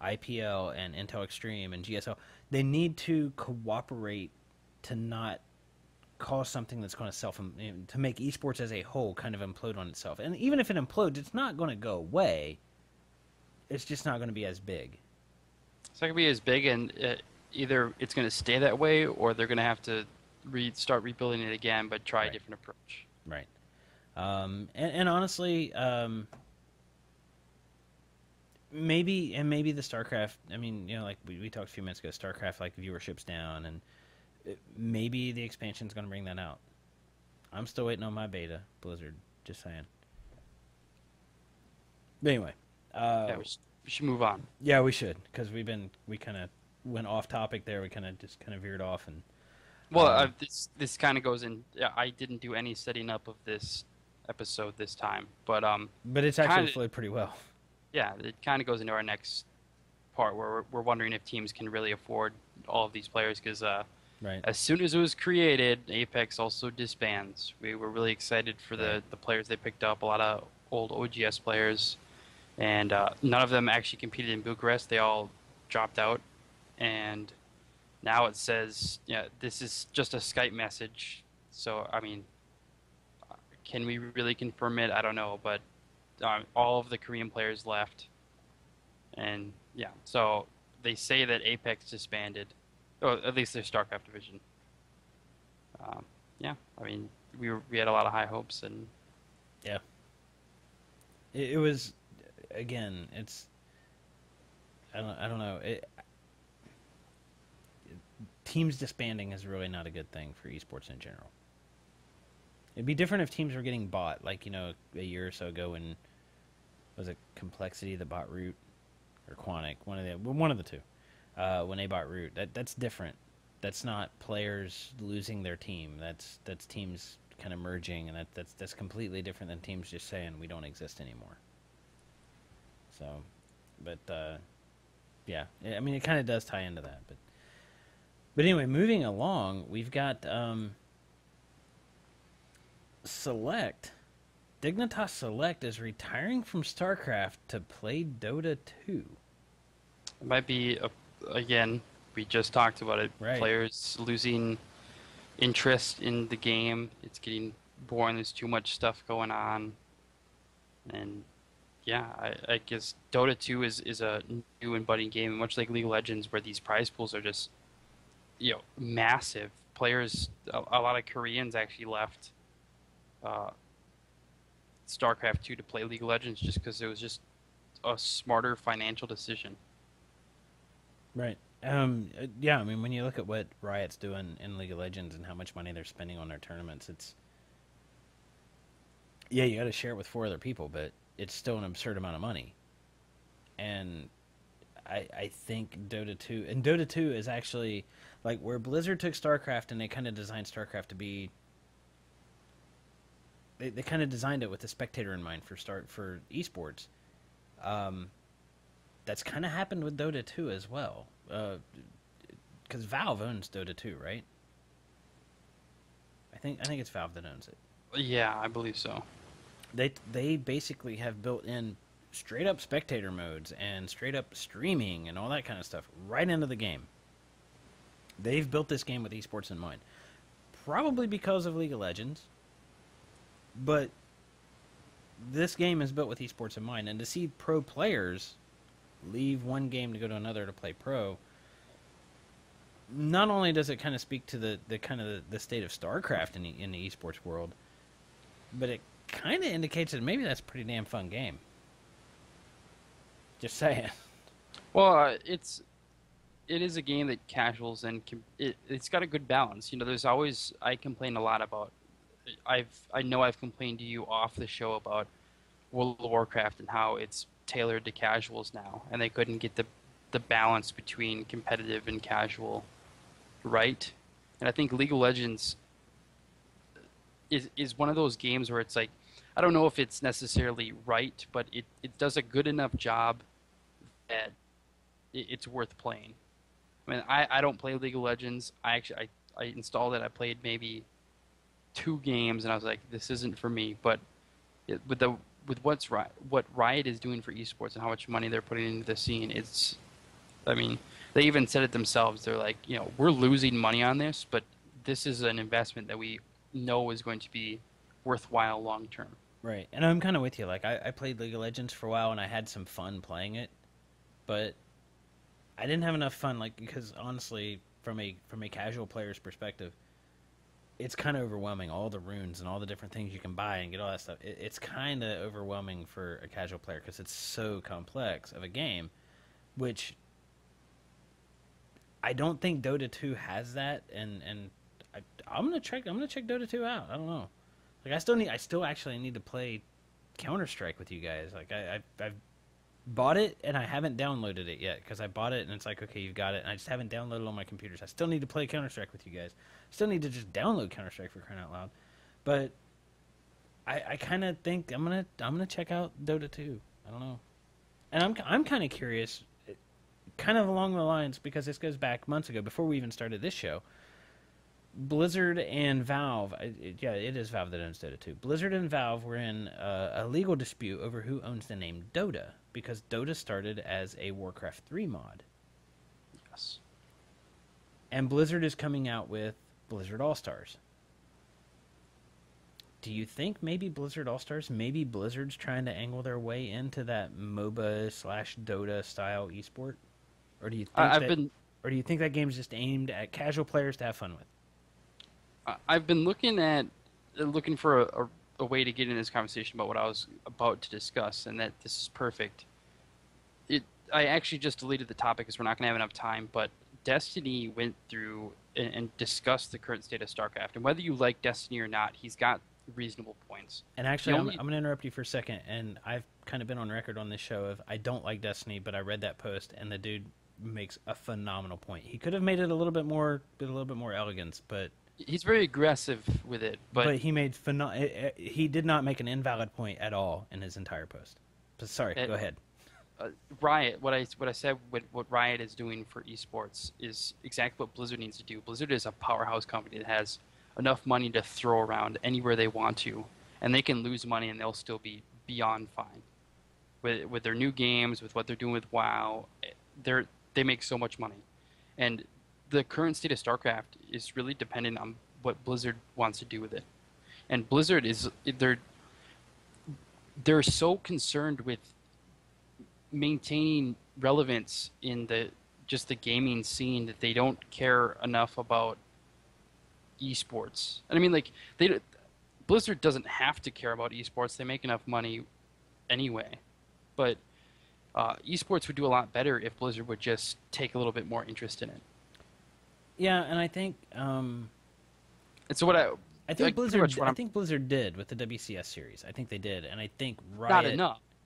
IPL and Intel Extreme and GSL. They need to cooperate to not cause something that's going to to make esports as a whole kind of implode on itself. And even if it implodes, it's not going to go away. It's just not going to be as big. It's not going to be as big, and either it's going to stay that way, or they're going to have to start rebuilding it again, but try a different approach. Right. And honestly, maybe the Starcraft. I mean, you know, like we talked a few minutes ago, Starcraft, like viewership's down, and maybe the expansion's going to bring that out. I'm still waiting on my beta, Blizzard. Just saying. But anyway, Yeah, we should move on. yeah, we should, because we kind of went off topic there. We kind of veered off, and well, this kind of goes in. I didn't do any setting up of this episode this time, but it's actually flowed pretty well. Yeah, it kind of goes into our next part where we're wondering if teams can really afford all of these players because Right. as soon as it was created, Apex also disbands. We were really excited for the players they picked up, a lot of old OGS players, and none of them actually competed in Bucharest. They all dropped out, and now it says, yeah, this is just a Skype message. So, I mean, can we really confirm it? I don't know, but all of the Korean players left, and yeah, so they say that Apex disbanded, or at least their Starcraft division. Yeah, I mean, we had a lot of high hopes, and yeah, it was, again, it's, I don't know. Teams disbanding is really not a good thing for esports in general. It'd be different if teams were getting bought, like, you know, a year or so ago when, was it Complexity that bought Root, or Quantic, one of the two, when they bought Root. That's different. That's not players losing their team. That's teams kind of merging, and that's completely different than teams just saying we don't exist anymore. So, but yeah, I mean, it kind of does tie into that, but anyway, moving along, we've got Select. Dignitas Select is retiring from StarCraft to play Dota 2. it might be again. We just talked about it. Right. Players losing interest in the game. It's getting boring. There's too much stuff going on, and yeah, I guess Dota 2 is a new and budding game, much like League of Legends, where these prize pools are just, you know, massive. Players, a lot of Koreans actually left StarCraft 2 to play League of Legends just because it was just a smarter financial decision. Right. Yeah, I mean, when you look at what Riot's doing in League of Legends and how much money they're spending on their tournaments, it's, yeah, you got to share it with 4 other people, but it's still an absurd amount of money. And I think Dota 2, and Dota 2 is actually, like, where Blizzard took StarCraft and they kind of designed StarCraft to be, they kind of designed it with the spectator in mind for esports. That's kind of happened with Dota 2 as well. Because Valve owns Dota 2, right? I think it's Valve that owns it. Yeah, I believe so. They basically have built in straight up spectator modes and straight up streaming and all that kind of stuff right into the game. They've built this game with esports in mind. Probably because of League of Legends, but this game is built with esports in mind. And to see pro players leave one game to go to another to play pro, not only does it kind of speak to the kind of the state of Starcraft in the esports world, but it kind of indicates that maybe that's a pretty damn fun game. Just saying. Well, it is a game that casuals and it's got a good balance. You know, there's always I complain a lot about. I know I've complained to you off the show about World of Warcraft and how it's tailored to casuals now, and they couldn't get the balance between competitive and casual right. And I think League of Legends is one of those games where it's like, I don't know if it's necessarily right, but it does a good enough job that it's worth playing. I mean, I don't play League of Legends. I installed it. I played maybe 2 games, and I was like, this isn't for me. But with what Riot is doing for esports and how much money they're putting into the scene, I mean, they even said it themselves. They're like, you know, we're losing money on this, but this is an investment that we know is going to be worthwhile long term. Right, and I'm kind of with you. Like, I played League of Legends for a while, and I had some fun playing it, but I didn't have enough fun, like, because honestly, from a casual player's perspective, it's kind of overwhelming. All the runes and all the different things you can buy and get all that stuff. It's kind of overwhelming for a casual player because it's so complex of a game, which I don't think Dota 2 has that. And I'm gonna check Dota 2 out. I don't know. Like, I still actually need to play Counter-Strike with you guys. Like, I've bought it and I haven't downloaded it yet because I bought it and it's like, okay, you've got it, and I just haven't downloaded it on my computers. I still need to play Counter-Strike with you guys. Still need to just download Counter-Strike, for crying out loud. But I kind of think I'm gonna check out Dota 2. I don't know, and I'm kind of curious, kind of along the lines, because this goes back months ago before we even started this show. Blizzard and Valve, it is Valve that owns Dota 2. Blizzard and Valve were in a legal dispute over who owns the name Dota, because Dota started as a Warcraft 3 mod. Yes. And Blizzard is coming out with Blizzard All-Stars. Do you think maybe Blizzard All-Stars, maybe Blizzard's trying to angle their way into that MOBA/Dota style esport? Or do you think that game's just aimed at casual players to have fun with? I've been looking for a way to get in this conversation about what I was about to discuss, and that this is perfect. I actually just deleted the topic because we're not going to have enough time, but Destiny went through and discussed the current state of StarCraft, and whether you like Destiny or not, he's got reasonable points. And actually, I'm going to interrupt you for a second, and I've kind of been on record on this show of I don't like Destiny, but I read that post, and the dude makes a phenomenal point. He could have made it a little bit more elegance, but he's very aggressive with it. But he made he did not make an invalid point at all in his entire post. Sorry, go ahead. Riot, what I said, what Riot is doing for esports is exactly what Blizzard needs to do. Blizzard is a powerhouse company that has enough money to throw around anywhere they want to, and they can lose money and they'll still be beyond fine. With their new games, with what they're doing with WoW, they make so much money. And the current state of StarCraft is really dependent on what Blizzard wants to do with it. And Blizzard they're so concerned with maintaining relevance in the gaming scene that they don't care enough about esports. And I mean, like, Blizzard doesn't have to care about esports. They make enough money anyway. But esports would do a lot better if Blizzard would just take a little bit more interest in it. Yeah, and I think and so what I think Blizzard did with the WCS series. I think they did, and I think Riot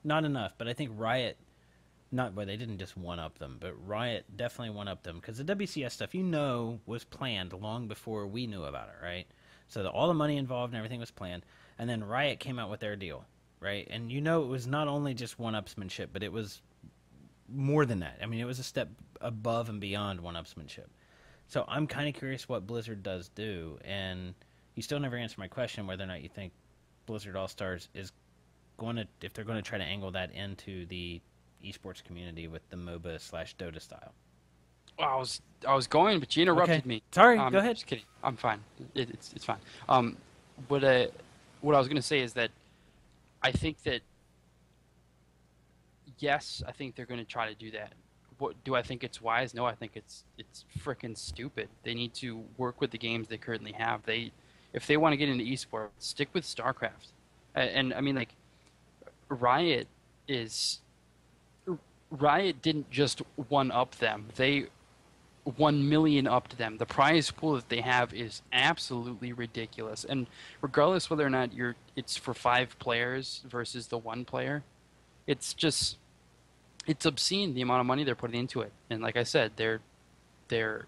not enough, but I think Riot they didn't just one up them, but Riot definitely one up them, because the WCS stuff, was planned long before we knew about it, right? So all the money involved and everything was planned, and then Riot came out with their deal, right? And it was not only just one-upsmanship, but it was more than that. I mean, it was a step above and beyond one-upsmanship. So I'm kind of curious what Blizzard does do, and you still never answered my question whether or not you think Blizzard All-Stars is if they're going to try to angle that into the esports community with the MOBA slash Dota style. Well, I was going, but you Okay, interrupted me. sorry. Go ahead. Just kidding. I'm fine. It's fine. What I what I was going to say is that I think that yes, I think they're going to try to do that. What do I think it's wise? No, I think it's freaking stupid. They need to work with the games they currently have. If they want to get into esports, stick with Starcraft. And I mean, like, Riot is Riot didn't just one up them. They 1 million up to them. The prize pool that they have is absolutely ridiculous. And regardless whether or not it's for 5 players versus the 1 player, it's obscene the amount of money they're putting into it. And like I said, they're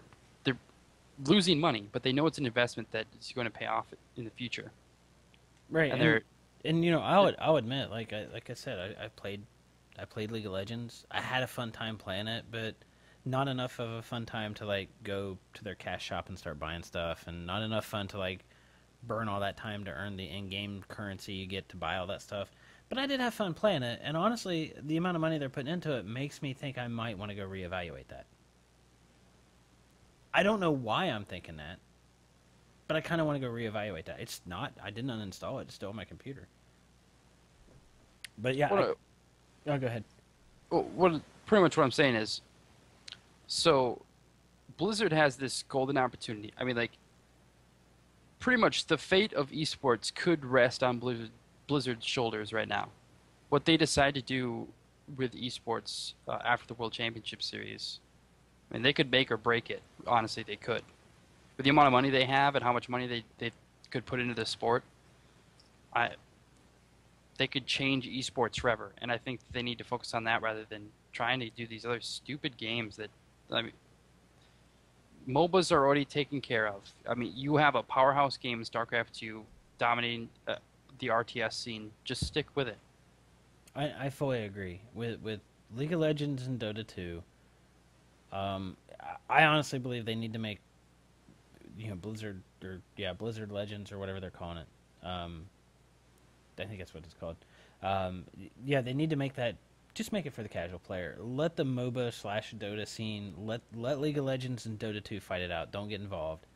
losing money, but they know it's an investment that is going to pay off in the future. Right, And and I'll admit, like I said, I played League of Legends. I had a fun time playing it, but not enough of a fun time to like go to their cash shop and start buying stuff, and not enough fun to like burn all that time to earn the in-game currency you get to buy all that stuff. But I did have fun playing it, and honestly, the amount of money they're putting into it makes me think I might want to go reevaluate that. I don't know why I'm thinking that, but I kind of want to go reevaluate that. It's not. I didn't uninstall it. It's still on my computer. But yeah, what, oh, go ahead. pretty much what I'm saying is, so Blizzard has this golden opportunity. I mean, like, pretty much the fate of esports could rest on Blizzard's shoulders right now. What they decide to do with esports after the World Championship Series, I mean, they could make or break it. Honestly, they could. With the amount of money they have and how much money they could put into the sport, they could change esports forever. And I think they need to focus on that rather than trying to do these other stupid games that, I mean, MOBAs are already taken care of. I mean, you have a powerhouse game in StarCraft 2 dominating the RTS scene. Just stick with it. I fully agree with League of Legends and Dota 2. I honestly believe they need to make Blizzard Blizzard Legends or whatever they're calling it. I think that's what it's called. They need to make that. Just make it for the casual player. Let the MOBA slash Dota scene, let League of Legends and Dota 2 fight it out. Don't get involved,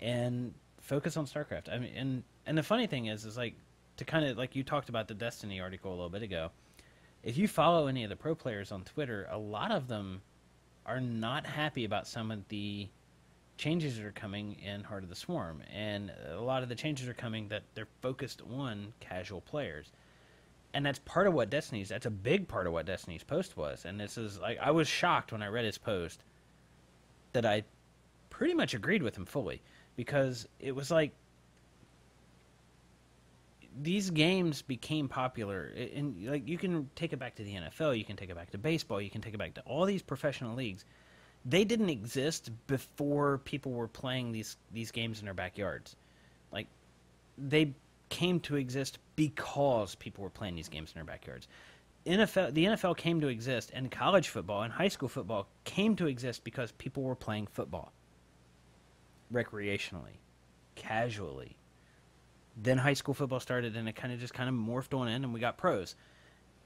and focus on StarCraft. I mean, and the funny thing is like, to kind of like you talked about the Destiny article a little bit ago. If you follow any of the pro players on Twitter, a lot of them are not happy about some of the changes that are coming in Heart of the Swarm, and a lot of the changes are coming that they're focused on casual players. And that's that's a big part of what Destiny's post was. And this is like, I was shocked when I read his post that I pretty much agreed with him fully, because it was like, these games became popular, and like, you can take it back to the NFL, you can take it back to baseball, you can take it back to all these professional leagues. They didn't exist before people were playing these games in their backyards. Like, they came to exist because people were playing these games in their backyards. The NFL came to exist, and college football and high school football came to exist because people were playing football recreationally, casually. Then high school football started, and it kind of morphed on in, and we got pros.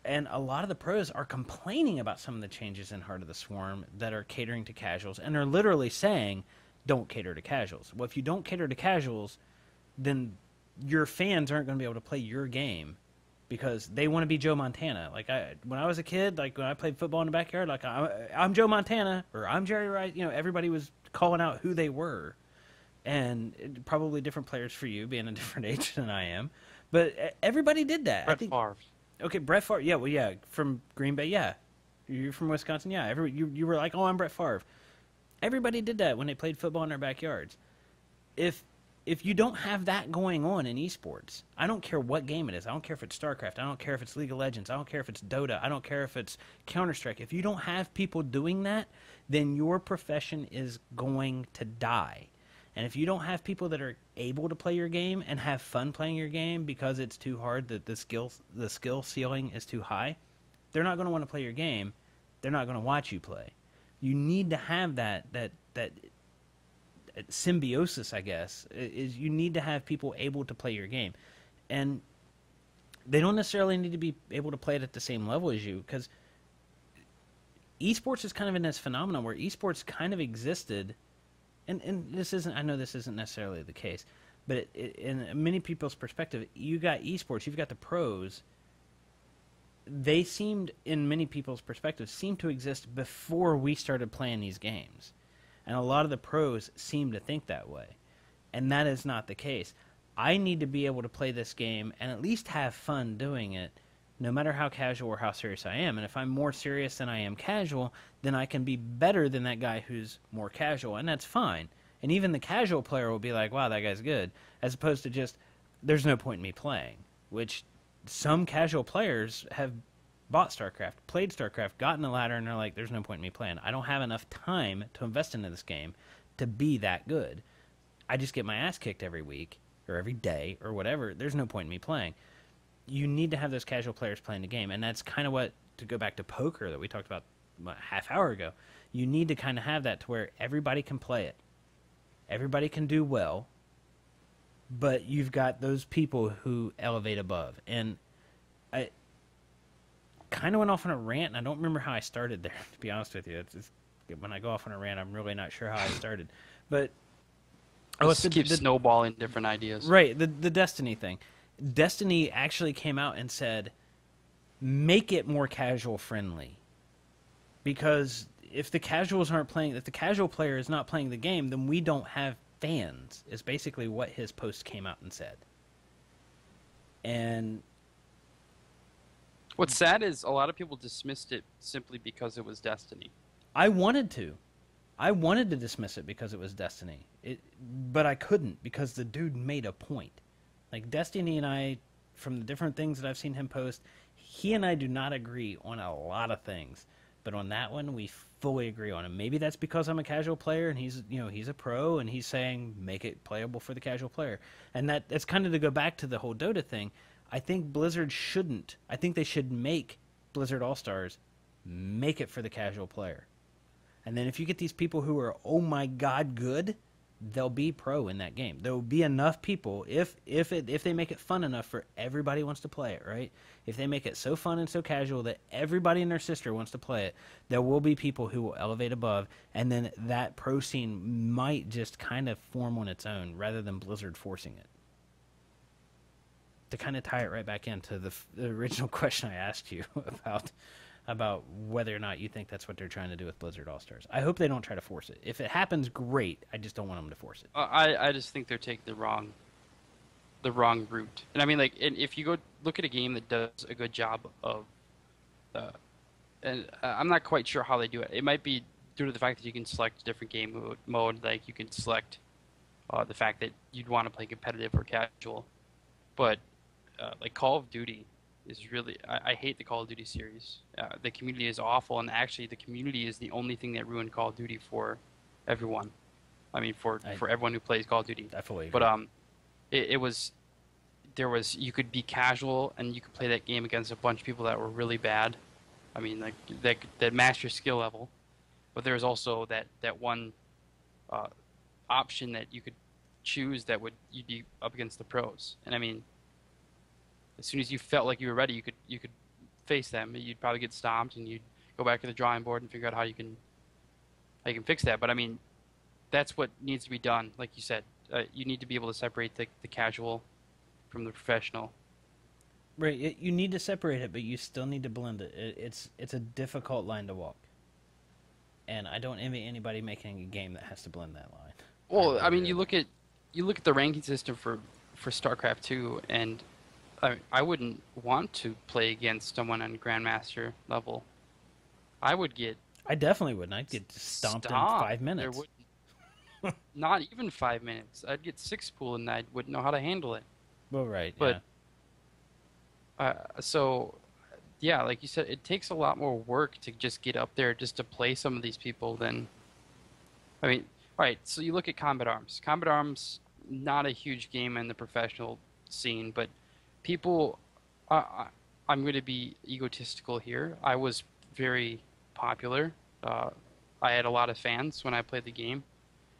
And a lot of the pros are complaining about some of the changes in Heart of the Swarm that are catering to casuals, and they're literally saying, don't cater to casuals. Well, if you don't cater to casuals, then your fans aren't going to be able to play your game because they want to be Joe Montana. Like, when I was a kid, like when I played football in the backyard, like, I'm Joe Montana or I'm Jerry Rice. Everybody was calling out who they were, and probably different players for you, being a different age than I am. But everybody did that. Brett Favre. Okay, Brett Favre. Yeah, well, yeah, from Green Bay. Yeah, you're from Wisconsin. Yeah, you were like, oh, I'm Brett Favre. Everybody did that when they played football in their backyards. If you don't have that going on in esports, I don't care what game it is. I don't care if it's StarCraft. I don't care if it's League of Legends. I don't care if it's Dota. I don't care if it's Counter-Strike. If you don't have people doing that, then your profession is going to die. And if you don't have people that are able to play your game and have fun playing your game because it's too hard, that the skill ceiling is too high, they're not going to want to play your game. They're not going to watch you play. You need to have that symbiosis, I guess, is you need to have people able to play your game. And they don't necessarily need to be able to play it at the same level as you, because esports is kind of in this phenomenon where esports kind of existed, and this isn't, I know this isn't necessarily the case, but in many people's perspective, you got esports, you've got the pros. They seemed, in many people's perspectives, seemed to exist before we started playing these games. And a lot of the pros seem to think that way. And that is not the case. I need to be able to play this game and at least have fun doing it, no matter how casual or how serious I am. And if I'm more serious than I am casual, then I can be better than that guy who's more casual, and that's fine. And even the casual player will be like, wow, that guy's good, as opposed to just, there's no point in me playing, which some casual players have bought StarCraft, played StarCraft, gotten a ladder, and they're like, there's no point in me playing. I don't have enough time to invest into this game to be that good. I just get my ass kicked every week or every day or whatever. There's no point in me playing. You need to have those casual players playing the game, and that's kind of what, to go back to poker that we talked about a half hour ago, you need to kind of have that to where everybody can play it. Everybody can do well, but you've got those people who elevate above. And I kind of went off on a rant, and I don't remember how I started there, to be honest with you. When I go off on a rant, I'm really not sure how I started. But Just keep snowballing different ideas. Right, the Destiny thing. Destiny actually came out and said, make it more casual friendly. Because if the casuals aren't playing, if the casual player is not playing the game, then we don't have fans, is basically what his post came out and said. And what's sad is a lot of people dismissed it simply because it was Destiny. I wanted to. I wanted to dismiss it because it was Destiny. But I couldn't, because the dude made a point. Like, Destiny and I, from the different things that I've seen him post, he and I do not agree on a lot of things. But on that one, we fully agree on it. Maybe that's because I'm a casual player and he's a pro, and he's saying make it playable for the casual player. And that's kind of to go back to the whole Dota thing. I think Blizzard shouldn't. I think they should make Blizzard All-Stars make it for the casual player. And then if you get these people who are, oh my god, good, they'll be pro in that game. There will be enough people, if they make it fun enough for everybody wants to play it, right? If they make it so fun and so casual that everybody and their sister wants to play it, there will be people who will elevate above, and then that pro scene might just kind of form on its own rather than Blizzard forcing it. To kind of tie it right back into the original question I asked you about whether or not you think that's what they're trying to do with Blizzard All-Stars. I hope they don't try to force it. If it happens, great. I just don't want them to force it. I just think they're taking the wrong route. And I mean, like, if you go look at a game that does a good job of, and I'm not quite sure how they do it. It might be due to the fact that you can select a different game mode. Like, you can select the fact that you'd want to play competitive or casual. But like Call of Duty is really, I hate the Call of Duty series. The community is awful, and actually the community is the only thing that ruined Call of Duty for everyone. I mean, for everyone who plays Call of Duty. I fully agree. But you could be casual and you could play that game against a bunch of people that were really bad. I mean, like that matched your skill level. But there's also that one option that you could choose that you'd be up against the pros. And I mean, as soon as you felt like you were ready, you could face them. You'd probably get stomped, and you'd go back to the drawing board and figure out how you can fix that. But I mean, that's what needs to be done. Like you said, you need to be able to separate the casual from the professional. Right. You need to separate it, but you still need to blend it. It's a difficult line to walk, and I don't envy anybody making a game that has to blend that line. Well, I mean, you look at the ranking system for Starcraft 2, and I wouldn't want to play against someone on Grandmaster level. I definitely wouldn't. I'd get stomped in 5 minutes. Not even 5 minutes. I'd get 6-pool, and I wouldn't know how to handle it. Well, right. But so, yeah, like you said, it takes a lot more work to just get up there just to play some of these people than. I mean, all right. So you look at Combat Arms. Combat Arms, not a huge game in the professional scene, but people, I'm going to be egotistical here. I was very popular. I had a lot of fans when I played the game,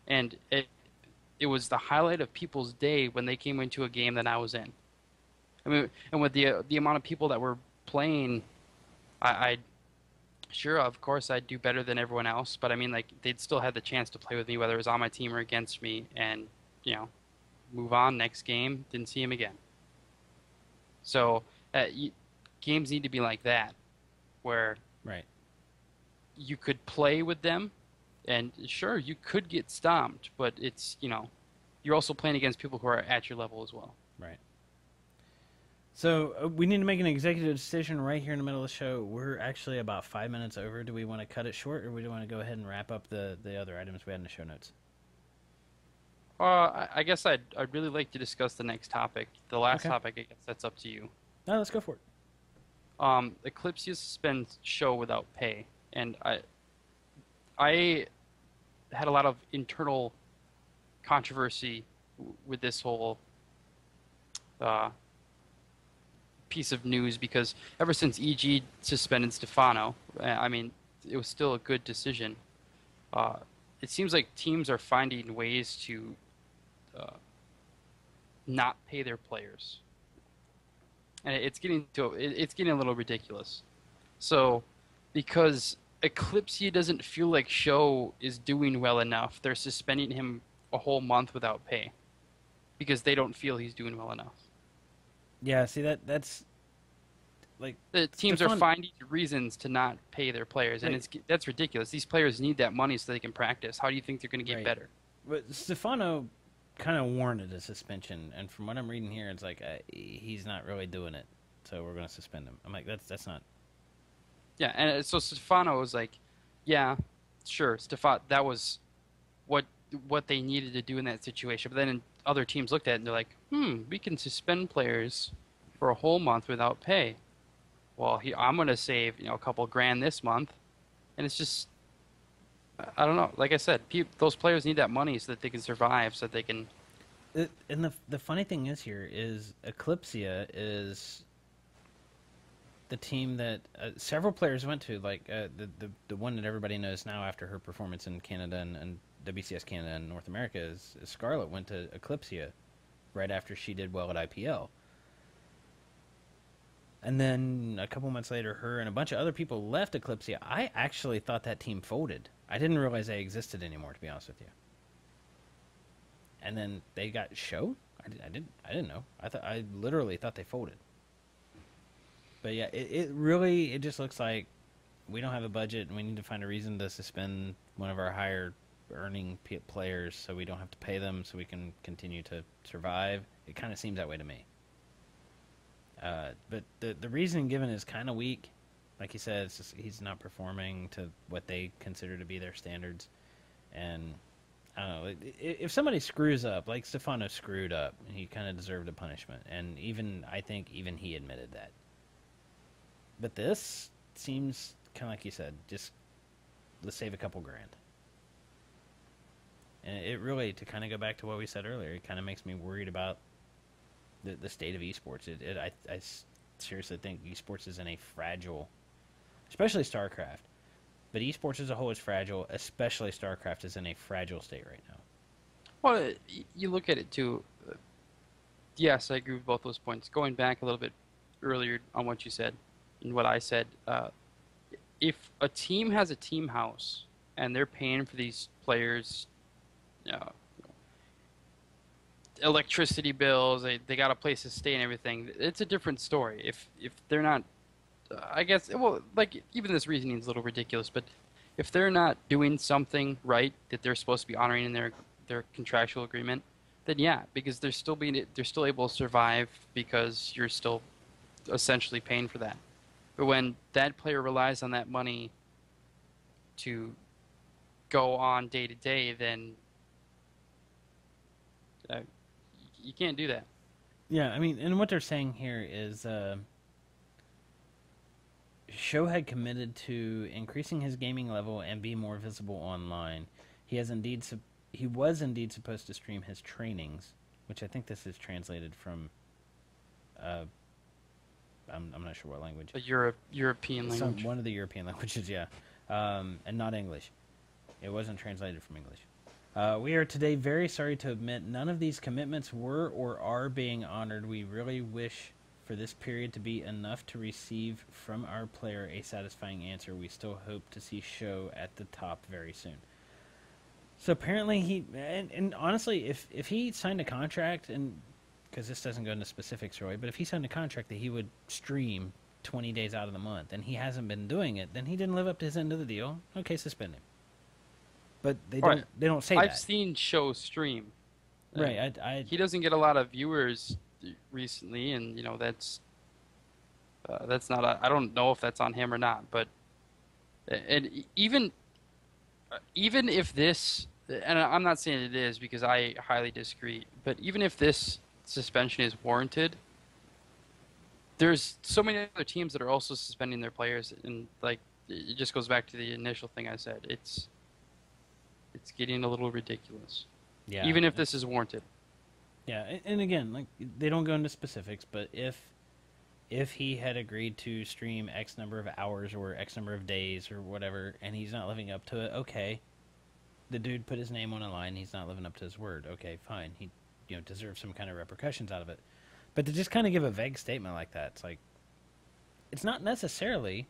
and it was the highlight of people's day when they came into a game that I was in. I mean, and with the amount of people that were playing, I sure, of course, I'd do better than everyone else, but I mean, like, they'd still had the chance to play with me, whether it was on my team or against me, and, you know, move on, next game, didn't see him again. So, games need to be like that, where Right. you could play with them, and sure, you could get stomped, but it's, you're also playing against people who are at your level as well. Right. So we need to make an executive decision right here in the middle of the show. We're actually about 5 minutes over. Do we want to cut it short, or do we want to go ahead and wrap up the other items we had in the show notes? I guess I'd really like to discuss the next topic. The last Okay. topic, I guess that's up to you. No, let's go for it. Eclipse suspends show without pay, and I had a lot of internal controversy with this whole uh, piece of news because ever since EG suspended Stefano, I mean, it was still a good decision. Uh, it seems like teams are finding ways to not pay their players, and it's getting a little ridiculous. So, because Eclipsia doesn't feel like Show is doing well enough, they're suspending him a whole month without pay because they don't feel he's doing well enough. Yeah, see that's like The teams are finding reasons to not pay their players, and right. that's ridiculous. These players need that money so they can practice. How do you think they're going to get Right. better? But Stefano kind of warranted a suspension, and from what I'm reading here, it's like he's not really doing it, so we're going to suspend him. I'm like, that's not. Yeah, and so Stefano was like, "Yeah, sure, Stefano, that was what they needed to do in that situation." But then other teams looked at it and they're like, we can suspend players for a whole month without pay. Well, I'm going to save a couple grand this month, and it's just I don't know. Like I said, those players need that money so that they can survive, so that they can. And the funny thing is here is Eclipsia is the team that several players went to, like the one that everybody knows now after her performance in Canada and WCS Canada and North America is Scarlett went to Eclipsia right after she did well at IPL. And then a couple months later, her and a bunch of other people left Eclipsia. I actually thought that team folded. I didn't realize they existed anymore, to be honest with you. And then they got show. I didn't know. I literally thought they folded. But yeah, it just looks like we don't have a budget, and we need to find a reason to suspend one of our higher earning players, so we don't have to pay them, so we can continue to survive. It kind of seems that way to me. But the reasoning given is kind of weak. Like you said, it's just, he's not performing to what they consider to be their standards. And I don't know, if somebody screws up, like Stefano screwed up, he kind of deserved a punishment. And I think even he admitted that. But this seems kind of like you said, just let's save a couple grand. And it really, to kind of go back to what we said earlier, it kind of makes me worried about the state of esports. I seriously think esports is in a fragile, especially StarCraft, but esports as a whole is fragile, especially StarCraft is in a fragile state right now. Well, you look at it too. Yes, I agree with both those points. Going back a little bit earlier on what you said and what I said, if a team has a team house and they're paying for these players, electricity bills, they got a place to stay and everything, it's a different story. If they're not, I guess, well, like even this reasoning is a little ridiculous, but if they're not doing something right that they're supposed to be honoring in their contractual agreement, then yeah, because they're still able to survive because you're still essentially paying for that. But when that player relies on that money to go on day to day, then you can't do that. Yeah, I mean, and what they're saying here is Show had committed to increasing his gaming level and be more visible online. He was indeed supposed to stream his trainings, which I think this is translated from. I'm not sure what language. A European language. One of the European languages, yeah, and not English. It wasn't translated from English. We are today very sorry to admit none of these commitments were or are being honored. We really wish for this period to be enough to receive from our player a satisfying answer. We still hope to see sjow at the top very soon. So apparently and honestly, if he signed a contract, and because this doesn't go into specifics, Roy, but if he signed a contract that he would stream 20 days out of the month and he hasn't been doing it, then he didn't live up to his end of the deal. Okay, suspend him. But they don't say that. I've seen sjow stream. Right. He doesn't get a lot of viewers recently, and that's not. I don't know if that's on him or not. But and even if this, and I'm not saying it is because I highly disagree. But even if this suspension is warranted, there's so many other teams that are also suspending their players, and like it just goes back to the initial thing I said. It's getting a little ridiculous. Yeah. Even if this is warranted. Yeah, and again, like they don't go into specifics, but if he had agreed to stream X number of hours or X number of days or whatever, and he's not living up to it, okay. The dude put his name on a line, he's not living up to his word. Okay, fine. He deserves some kind of repercussions out of it. But to just kind of give a vague statement like that, it's like it's not necessarily,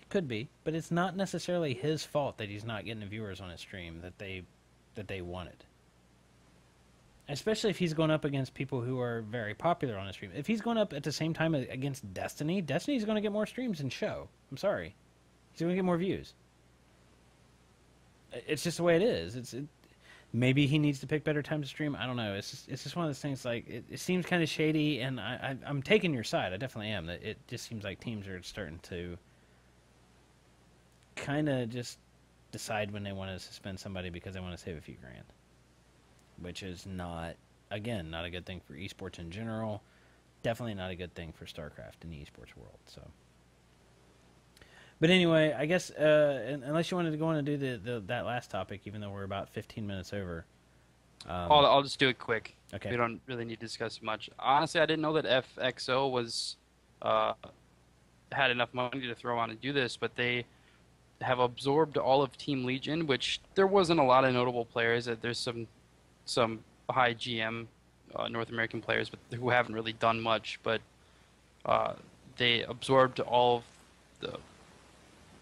it could be, but it's not necessarily his fault that he's not getting the viewers on his stream that they wanted. Especially if he's going up against people who are very popular on the stream. If he's going up at the same time against Destiny's going to get more streams than sjow. I'm sorry. He's going to get more views. It's just the way it is. Maybe he needs to pick better times to stream. I don't know. It's just one of those things. Like it seems kind of shady, and I'm taking your side. I definitely am. That it just seems like teams are starting to kind of just decide when they want to suspend somebody because they want to save a few grand. Which is not a good thing for esports in general. Definitely not a good thing for Starcraft in the esports world. So, but anyway, I guess unless you wanted to go on and do that last topic, even though we're about 15 minutes over. I'll just do it quick. Okay. We don't really need to discuss much. Honestly, I didn't know that FXO was had enough money to throw on to do this, but they have absorbed all of Team Legion, which there wasn't a lot of notable players. There's some high GM North American players, but who haven't really done much. But they absorbed all of the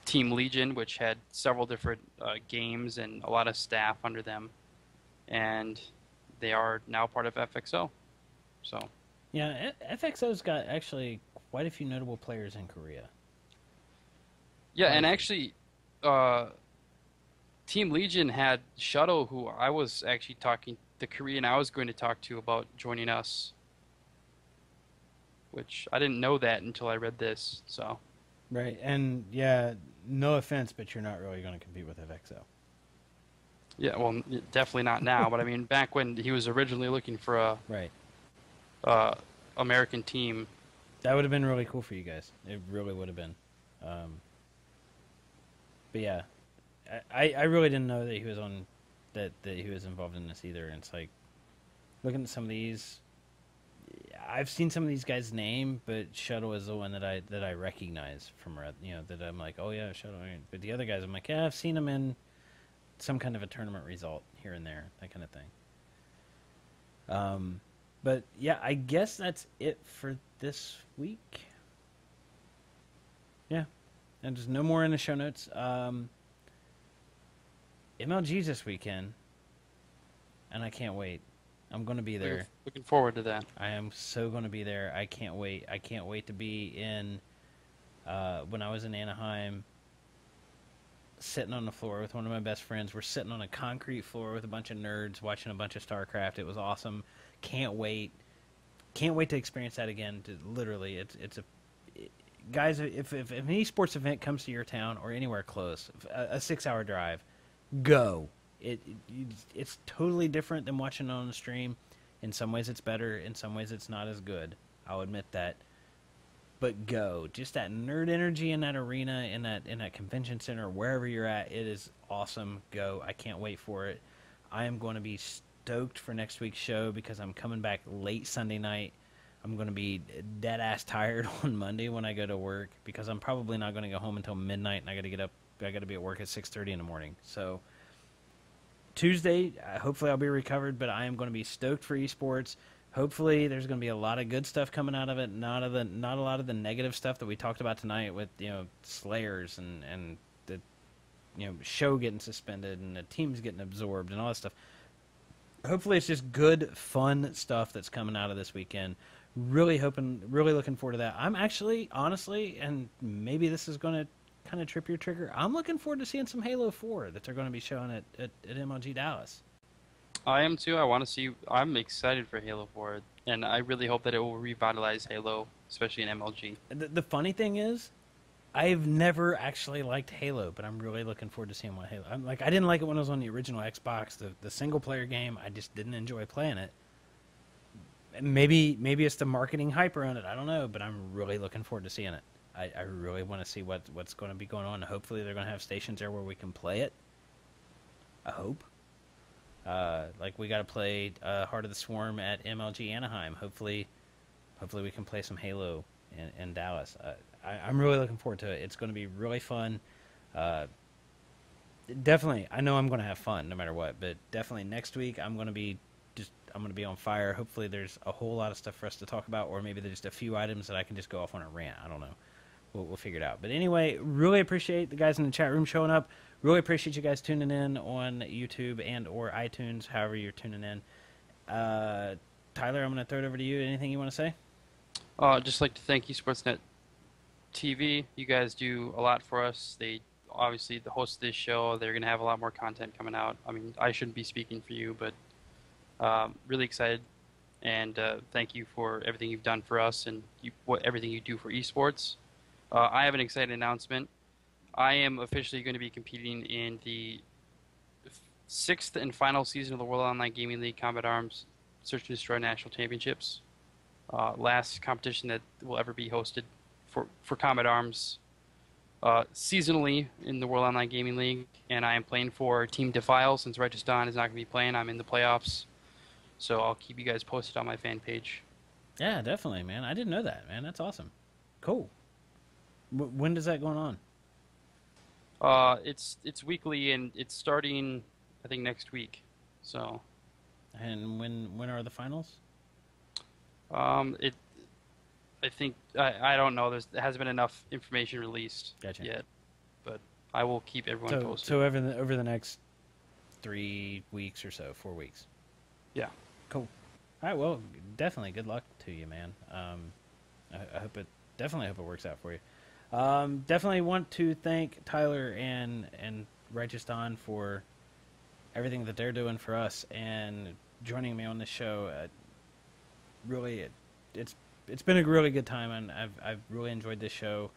Team Legion, which had several different games and a lot of staff under them, and they are now part of FXO. So yeah, FXO's got actually quite a few notable players in Korea. Yeah, and actually, Team Legion had sjow, who I was actually the Korean I was going to talk to about joining us, which I didn't know that until I read this. So, right, and yeah, no offense, but you're not really going to compete with FXO. Yeah, well, definitely not now. But I mean, back when he was originally looking for a American team, that would have been really cool for you guys. It really would have been. But yeah. I really didn't know that he was on that he was involved in this either. And it's like looking at some of these, I've seen some of these guys' name, but sjow is the one that I recognize from that I'm like, oh yeah, sjow. But the other guys, I'm like, yeah, I've seen them in some kind of a tournament result here and there, that kind of thing. But yeah, I guess that's it for this week. Yeah, and there's no more in the show notes. MLG's this weekend, and I can't wait. I'm going to be there. Looking forward to that. I am so going to be there. I can't wait. I can't wait to be in, when I was in Anaheim, sitting on the floor with one of my best friends. We're sitting on a concrete floor with a bunch of nerds watching a bunch of Starcraft. It was awesome. Can't wait. Can't wait to experience that again. Literally, guys, if an esports event comes to your town or anywhere close, a 6-hour drive, go. It's totally different than watching it on the stream. In some ways it's better, in some ways it's not as good. I'll admit that. But go. Just that nerd energy in that arena, in that convention center, wherever you're at, it is awesome. Go. I can't wait for it. I am going to be stoked for next week's show because I'm coming back late Sunday night. I'm going to be dead ass tired on Monday when I go to work because I'm probably not going to go home until midnight and I got to get up. I got to be at work at 6:30 in the morning. So Tuesday, hopefully I'll be recovered, but I am going to be stoked for esports. Hopefully, there's going to be a lot of good stuff coming out of it. Not a lot of the negative stuff that we talked about tonight with Slayers and the show getting suspended and the teams getting absorbed and all that stuff. Hopefully, it's just good, fun stuff that's coming out of this weekend. Really looking forward to that. I'm actually, honestly, and maybe this is going to kind of trip your trigger. I'm looking forward to seeing some Halo 4 that they're going to be showing at MLG Dallas. I am too. I want to see. I'm excited for Halo 4, and I really hope that it will revitalize Halo, especially in MLG. The funny thing is, I've never actually liked Halo, but I'm really looking forward to seeing what Halo. I didn't like it when it was on the original Xbox, the single player game. I just didn't enjoy playing it. Maybe it's the marketing hype around it. I don't know, but I'm really looking forward to seeing it. I really want to see what's going to be going on. Hopefully, they're going to have stations there where we can play it. I hope. We got to play Heart of the Swarm at MLG Anaheim. Hopefully we can play some Halo in Dallas. I'm really looking forward to it. It's going to be really fun. Definitely, I know I'm going to have fun no matter what. But definitely next week I'm going to be on fire. Hopefully there's a whole lot of stuff for us to talk about, or maybe there's just a few items that I can just go off on a rant. I don't know. We'll figure it out. But anyway, really appreciate the guys in the chat room showing up. Really appreciate you guys tuning in on YouTube and or iTunes, however you're tuning in. Tyler, I'm going to throw it over to you. Anything you want to say? I'd just like to thank eSportsNet TV. You guys do a lot for us. They obviously, the host of this show, they're going to have a lot more content coming out. I mean, I shouldn't be speaking for you, but really excited. And thank you for everything you've done for us and everything you do for esports. I have an exciting announcement. I am officially going to be competing in the 6th and final season of the World Online Gaming League Combat Arms Search and Destroy National Championships. Last competition that will ever be hosted for Combat Arms seasonally in the World Online Gaming League. And I am playing for Team Defile since Righteous Dawn is not going to be playing. I'm in the playoffs. So I'll keep you guys posted on my fan page. Yeah, definitely, man. I didn't know that, man. That's awesome. Cool. When does that go on? It's weekly and it's starting, I think, next week. So. And when are the finals? I think I don't know. There hasn't been enough information released yet, but I will keep everyone posted. So over the next 3 weeks or so, 4 weeks. Yeah. Cool. All right. Well, definitely good luck to you, man. I hope it works out for you. Definitely want to thank Tyler and Righteous Dawn for everything that they're doing for us and joining me on this show. Really, it's been a really good time, and I've really enjoyed this show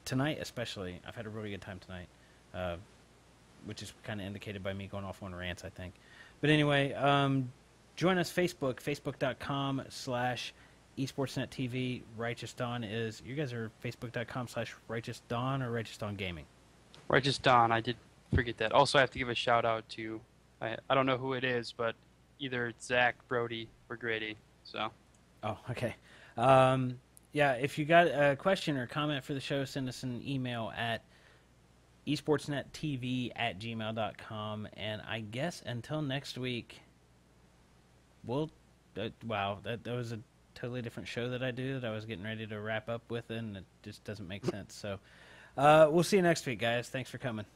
tonight, especially. I've had a really good time tonight, which is kind of indicated by me going off on rants, I think. But anyway, join us Facebook.com/eSportsNetTV. Righteous Dawn is, you guys are Facebook.com/Righteous Dawn or Righteous Dawn Gaming? Righteous Dawn, I did forget that. Also, I have to give a shout out to, I don't know who it is, but either Zach, Brody, or Grady. So. Oh, okay. Yeah, if you got a question or comment for the show, send us an email at esportsnettv@gmail.com. And I guess until next week, wow, that was a totally different show that I do that I was getting ready to wrap up with, and it just doesn't make sense. So we'll see you next week, guys. Thanks for coming.